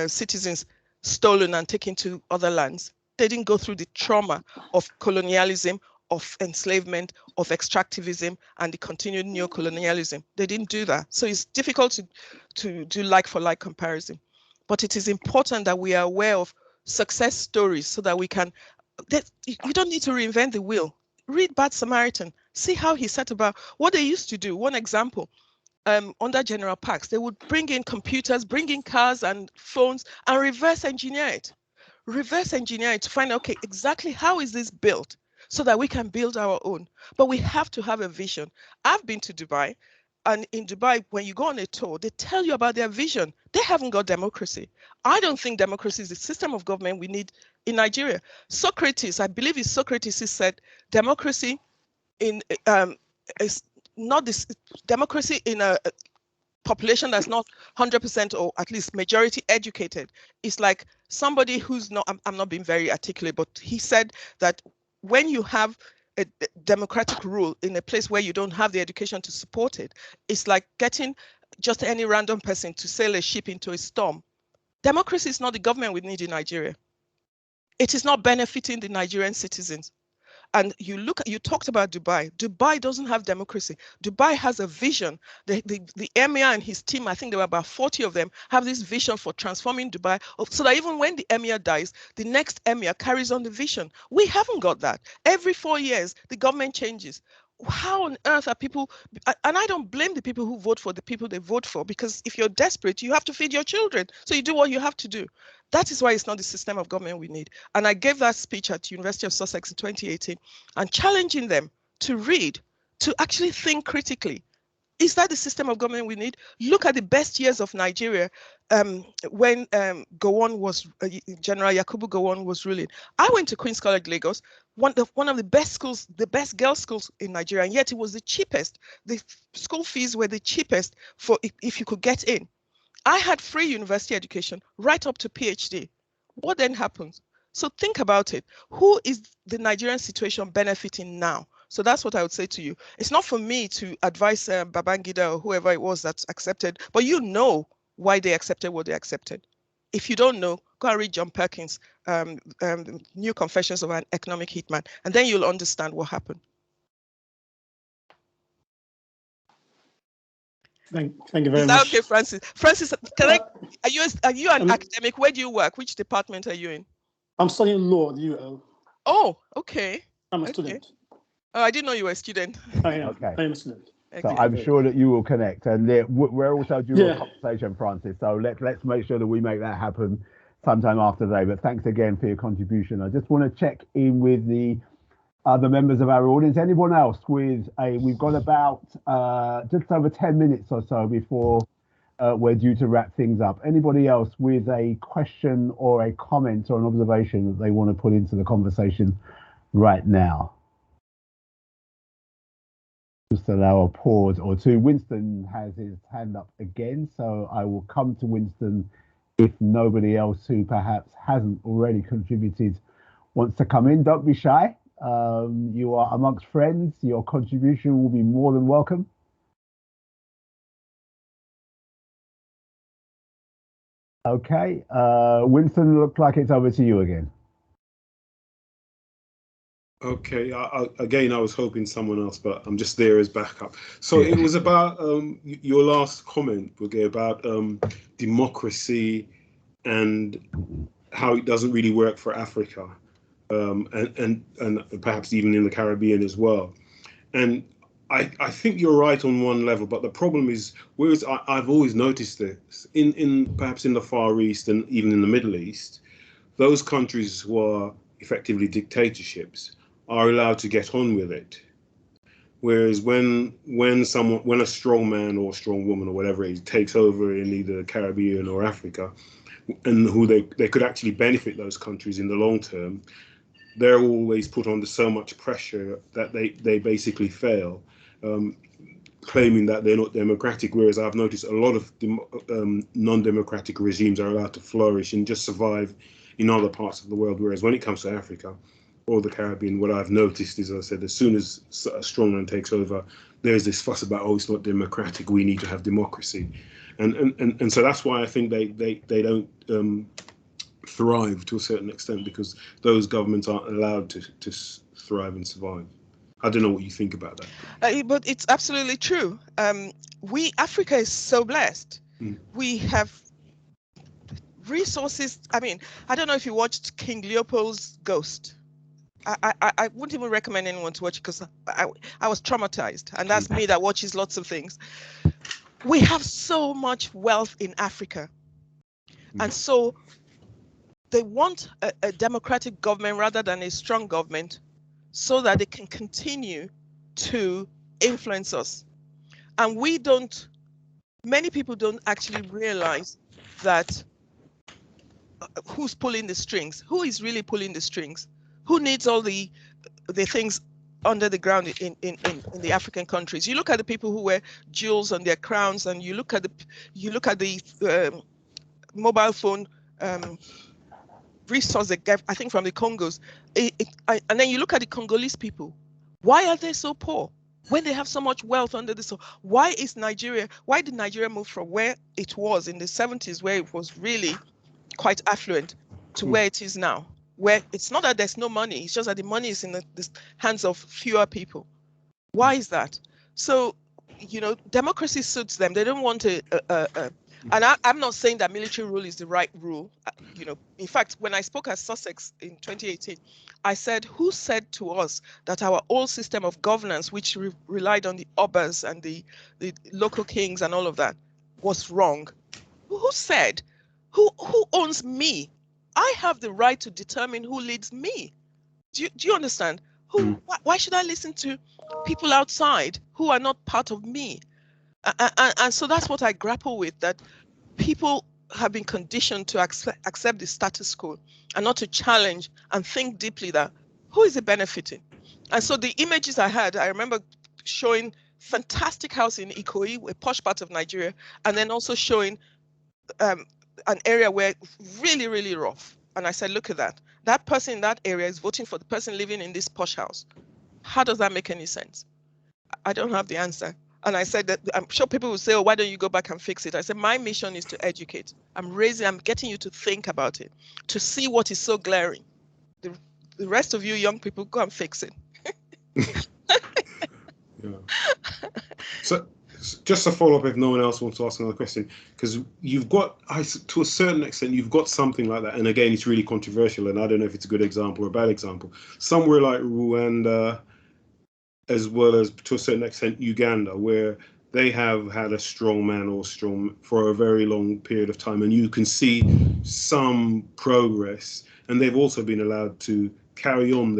citizens stolen and taken to other lands. They didn't go through the trauma of colonialism, of enslavement, of extractivism, and the continued neocolonialism. They didn't do that. So it's difficult to do like-for-like comparison. But it is important that we are aware of success stories so that we can, you don't need to reinvent the wheel. Read Bad Samaritan, see how he set about what they used to do. One example, under General Parks, they would bring in computers, bring in cars and phones and reverse engineer it. Reverse engineer it to find, okay, exactly how is this built so that we can build our own. But we have to have a vision. I've been to Dubai, and in Dubai, when you go on a tour, they tell you about their vision. They haven't got democracy. I don't think democracy is the system of government we need in Nigeria. Socrates, I believe it's Socrates who said, democracy is not this democracy in a population that's not 100% or at least majority educated. It's like somebody who's not, I'm not being very articulate, but he said that when you have a democratic rule in a place where you don't have the education to support it, it's like getting just any random person to sail a ship into a storm. Democracy is not the government we need in Nigeria. It is not benefiting the Nigerian citizens. And you talked about Dubai. Dubai doesn't have democracy. Dubai has a vision. The emir and his team, I think there were about 40 of them, have this vision for transforming Dubai so that even when the emir dies, the next emir carries on the vision. We haven't got that. Every 4 years, the government changes. How on earth are people, and I don't blame the people who vote for the people they vote for, because if you're desperate, you have to feed your children. So you do what you have to do. That is why it's not the system of government we need. And I gave that speech at University of Sussex in 2018 and challenging them to read, to actually think critically. Is that the system of government we need? Look at the best years of Nigeria when Gowon was, General Yakubu Gowon was ruling. I went to Queen's College, Lagos, one of the best schools, the best girls' schools in Nigeria, and yet it was the cheapest. The school fees were the cheapest for if you could get in. I had free university education right up to PhD. What then happens? So think about it. Who is the Nigerian situation benefiting now? So that's what I would say to you. It's not for me to advise Babangida or whoever it was that's accepted, but you know why they accepted what they accepted. If you don't know, go and read John Perkins' New Confessions of an Economic Hitman, and then you'll understand what happened. Thank you very Is that much. okay, Francis? Francis, are you an academic? Where do you work? Which department are you in? I'm studying law at UL. Oh, okay. I'm a student. Oh, I didn't know you were a student. I am. Okay. I am a student. So I'm sure that you will connect, and we're also due a conversation, Francis. So let's make sure that we make that happen sometime after today. But thanks again for your contribution. I just want to check in with the other members of our audience. Anyone else with we've got about just over 10 minutes or so before we're due to wrap things up. Anybody else with a question or a comment or an observation that they want to put into the conversation right now? Just allow a pause or two. Winston has his hand up again, so I will come to Winston if nobody else who perhaps hasn't already contributed wants to come in. Don't be shy. You are amongst friends. Your contribution will be more than welcome. Okay, Winston, looked like it's over to you again. Okay, again, I was hoping someone else, but I'm just there as backup. So it was about your last comment, Bugewa, about democracy and how it doesn't really work for Africa, and perhaps even in the Caribbean as well. And I think you're right on one level, but the problem is, whereas I've always noticed this in perhaps in the Far East and even in the Middle East, those countries who are effectively dictatorships are allowed to get on with it. Whereas when a strong man or strong woman or whatever it is takes over in either the Caribbean or Africa, and who they could actually benefit those countries in the long term, they're always put under so much pressure that they basically fail, claiming that they're not democratic. Whereas I've noticed a lot of non-democratic regimes are allowed to flourish and just survive in other parts of the world. Whereas when it comes to Africa or the Caribbean, what I've noticed is, as I said, as soon as a strong man takes over, there's this fuss about, oh, it's not democratic, we need to have democracy. And so that's why I think they don't thrive to a certain extent, because those governments aren't allowed to thrive and survive. I don't know what you think about that. But it's absolutely true. Africa is so blessed. We have resources. I mean, I don't know if you watched King Leopold's Ghost. I wouldn't even recommend anyone to watch it because I was traumatized, and that's me that watches lots of things. We have so much wealth in Africa, and so they want a democratic government rather than a strong government, so that they can continue to influence us. And many people don't actually realize that who's pulling the strings, who is really pulling the strings, who needs all the things under the ground in the African countries. You look at the people who wear jewels on their crowns, and you look at the mobile phone resource they get, I think, from the Congos, and then you look at the Congolese people. Why are they so poor? when they have so much wealth under the sun? Why did Nigeria move from where it was in the 70s, where it was really quite affluent, to where it is now, where it's not that there's no money, it's just that the money is in the hands of fewer people? Why is that? So, democracy suits them. They don't want and I'm not saying that military rule is the right rule. In fact, when I spoke at Sussex in 2018, I said, who said to us that our old system of governance, which relied on the obas and the local kings and all of that, was wrong? Who said? Who owns me? I have the right to determine who leads me. Do you understand? Why should I listen to people outside who are not part of me? And so that's what I grapple with, that people have been conditioned to accept the status quo and not to challenge and think deeply that who is it benefiting? And so the images I remember showing fantastic house in Ikoyi, a posh part of Nigeria, and then also showing an area where really, really rough. And I said, look at that. That person in that area is voting for the person living in this posh house. How does that make any sense? I don't have the answer. And I said that I'm sure people will say, oh, why don't you go back and fix it? I said, my mission is to educate. I'm getting you to think about it, to see what is so glaring. The rest of you young people, go and fix it. Yeah. So just to follow up, if no one else wants to ask another question, because you've got, to a certain extent, you've got something like that. And again, it's really controversial, and I don't know if it's a good example or a bad example. Somewhere like Rwanda, as well as to a certain extent Uganda, where they have had a strong man or strong for a very long period of time, and you can see some progress, and they've also been allowed to carry on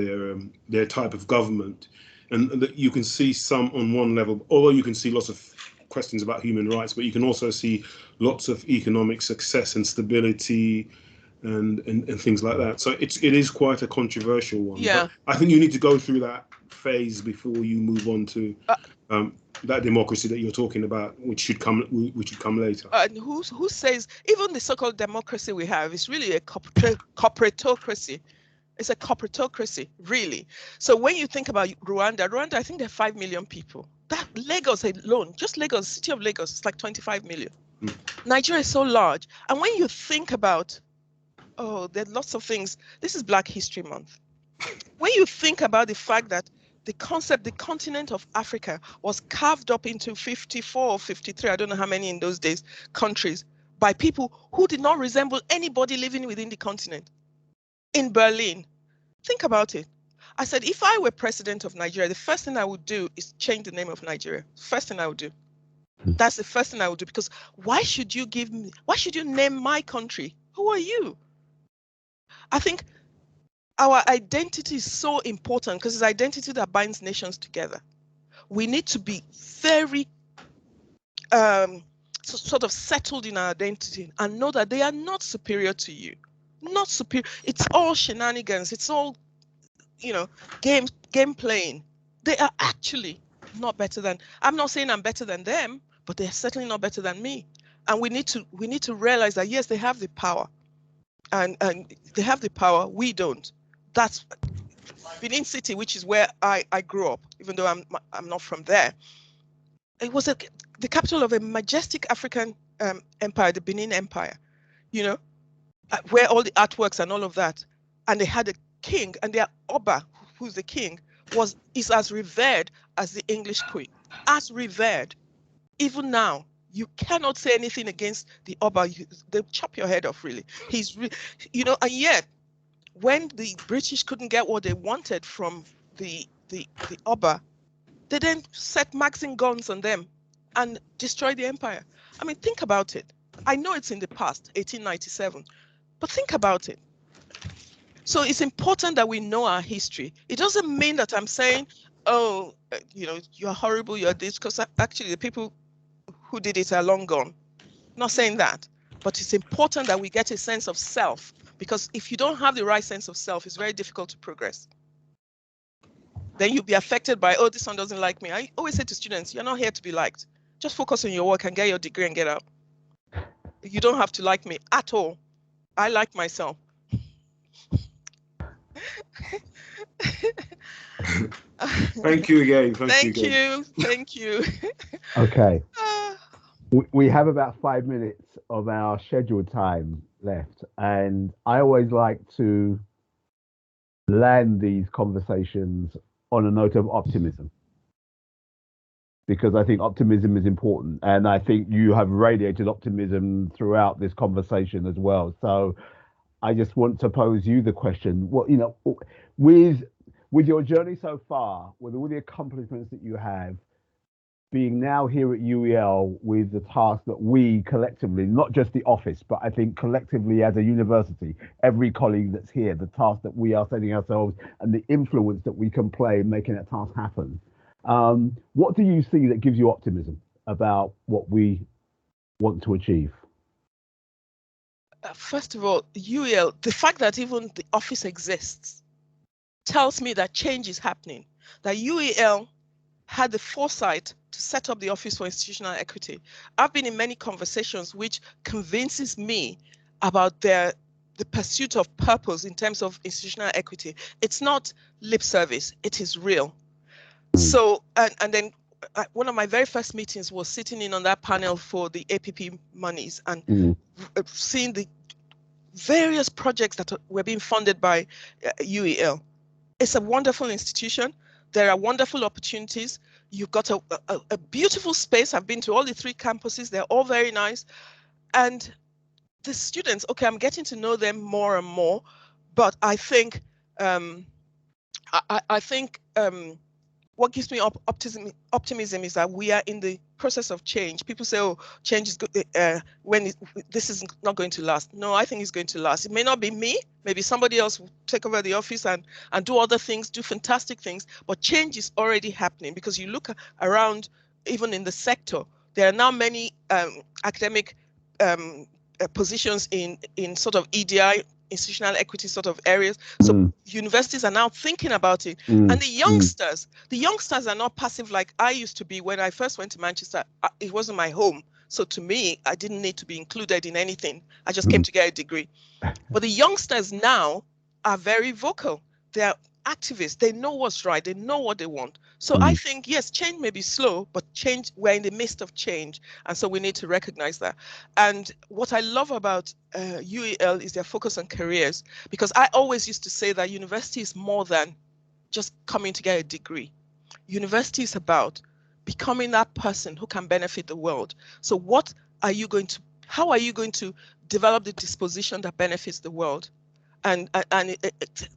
their type of government, and that you can see some on one level, although you can see lots of questions about human rights, but you can also see lots of economic success and stability and things like that. So it is quite a controversial one. Yeah. But I think you need to go through that phase before you move on to that democracy that you're talking about, which should come later. And who says even the so-called democracy we have is really a corporatocracy? It's a corporatocracy, really. So when you think about Rwanda, I think there are 5 million people. That Lagos alone, just Lagos, city of Lagos, it's like 25 million. Nigeria is so large. And when you think about, there are lots of things. This is Black History Month. When you think about the fact that the continent of Africa was carved up into 54 or 53, I don't know how many in those days, countries, by people who did not resemble anybody living within the continent. In Berlin, think about it. I said, if I were president of Nigeria, the first thing I would do is change the name of Nigeria. First thing I would do. That's the first thing I would do, because why should you name my country? Who are you? I think our identity is so important because it's identity that binds nations together. We need to be very sort of settled in our identity and know that they are not superior to you. Not superior. It's all shenanigans. It's all, game playing. They are actually not better than. I'm not saying I'm better than them, but they're certainly not better than me. And we need to realize that yes, they have the power, and they have the power. We don't. That's Benin City, which is where I grew up, even though I'm not from there. It was the capital of a majestic African empire, the Benin Empire, where all the artworks and all of that. And they had a king, and their Oba, who's the king, is as revered as the English queen, as revered. Even now, you cannot say anything against the Oba. They'll chop your head off, really. And yet, when the British couldn't get what they wanted from the Oba, they then set Maxim guns on them and destroyed the empire. I mean, think about it. I know it's in the past, 1897, but think about it. So it's important that we know our history. It doesn't mean that I'm saying, you're horrible, you're this, because actually the people who did it are long gone. I'm not saying that, but it's important that we get a sense of self, because if you don't have the right sense of self, it's very difficult to progress. Then you'll be affected by, this one doesn't like me. I always say to students, you're not here to be liked. Just focus on your work and get your degree and get out. You don't have to like me at all. I like myself. Thank you again. Thank you. Thank you. Okay. We have about 5 minutes of our scheduled time left, and I always like to land these conversations on a note of optimism, because I think optimism is important, and I think you have radiated optimism throughout this conversation as well. So I just want to pose you the question: what, with your journey so far, with all the accomplishments that you have, being now here at UEL with the task that we collectively, not just the office, but I think collectively as a university, every colleague that's here, the task that we are setting ourselves and the influence that we can play in making that task happen. What do you see that gives you optimism about what we want to achieve? First of all, UEL, the fact that even the office exists tells me that change is happening, that UEL had the foresight to set up the Office for Institutional Equity. I've been in many conversations which convinces me about the pursuit of purpose in terms of institutional equity. It's not lip service, it is real. So, and then one of my very first meetings was sitting in on that panel for the APP monies and seeing the various projects that were being funded by UEL. It's a wonderful institution. There are wonderful opportunities. You've got a beautiful space. I've been to all the 3 campuses. They're all very nice. And the students, okay, I'm getting to know them more and more. But I think what gives me optimism is that we are in the process of change. People say, oh, change is good, this is not going to last. No, I think it's going to last. It may not be me. Maybe somebody else will take over the office and do other things, do fantastic things. But change is already happening, because you look around, even in the sector, there are now many academic positions in sort of EDI, institutional equity sort of areas. So universities are now thinking about it. And the youngsters are not passive like I used to be when I first went to Manchester. It wasn't my home. So to me, I didn't need to be included in anything. I just came to get a degree. But the youngsters now are very vocal. They're activists. They know what's right. They know what they want. So I think, yes, change may be slow, but we're in the midst of change. And so we need to recognize that. And what I love about UEL is their focus on careers, because I always used to say that university is more than just coming to get a degree. University is about becoming that person who can benefit the world. So how are you going to develop the disposition that benefits the world? And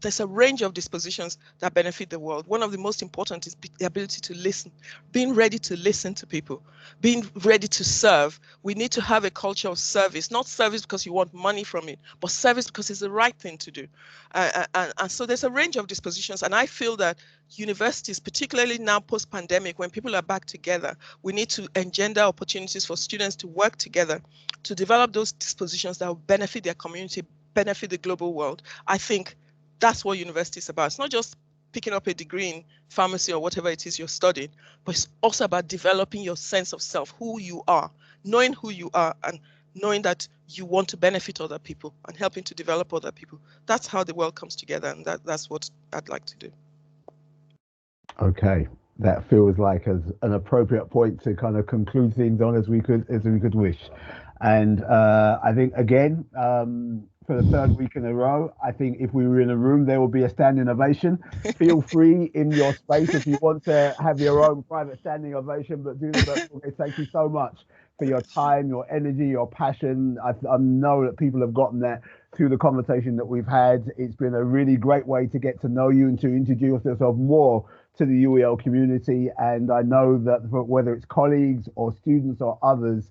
there's a range of dispositions that benefit the world. One of the most important is the ability to listen, being ready to listen to people, being ready to serve. We need to have a culture of service, not service because you want money from it, but service because it's the right thing to do. And so there's a range of dispositions. And I feel that universities, particularly now post-pandemic, when people are back together, we need to engender opportunities for students to work together, to develop those dispositions that will benefit their community, benefit the global world. I think that's what university is about. It's not just picking up a degree in pharmacy or whatever it is you're studying, but it's also about developing your sense of self, who you are, knowing who you are, and knowing that you want to benefit other people and helping to develop other people. That's how the world comes together, and that's what I'd like to do. Okay, that feels like an appropriate point to kind of conclude things on as we could wish. And I think, again, for the 3rd week in a row, I think if we were in a room, there will be a standing ovation. Feel free in your space if you want to have your own private standing ovation, but do the best. Thank you so much for your time, your energy, your passion. I know that people have gotten that through the conversation that we've had. It's been a really great way to get to know you and to introduce yourself more to the UEL community. And I know that whether it's colleagues or students or others,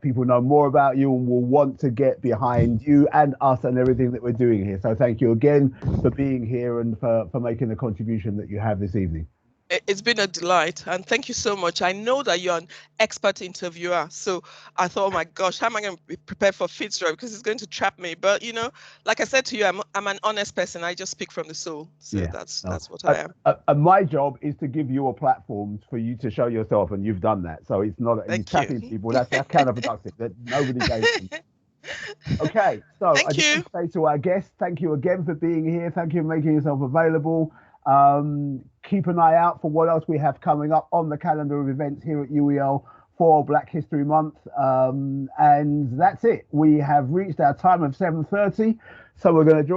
people know more about you and will want to get behind you and us and everything that we're doing here. So thank you again for being here and for making the contribution that you have this evening. It's been a delight, and thank you so much. I know that you're an expert interviewer, so I thought, oh my gosh, how am I going to be prepared for Fitzroy, because it's going to trap me. But like I said to you, I'm an honest person. I just speak from the soul. So yeah, that's what I am. And my job is to give you a platform for you to show yourself, and you've done that. So it's not you tapping people. That's counterproductive. That nobody gave them. Okay, so I Thank just you. want to say to our guests, thank you again for being here. Thank you for making yourself available. Keep an eye out for what else we have coming up on the calendar of events here at UEL for Black History Month. And that's it. We have reached our time of 7:30, so we're going to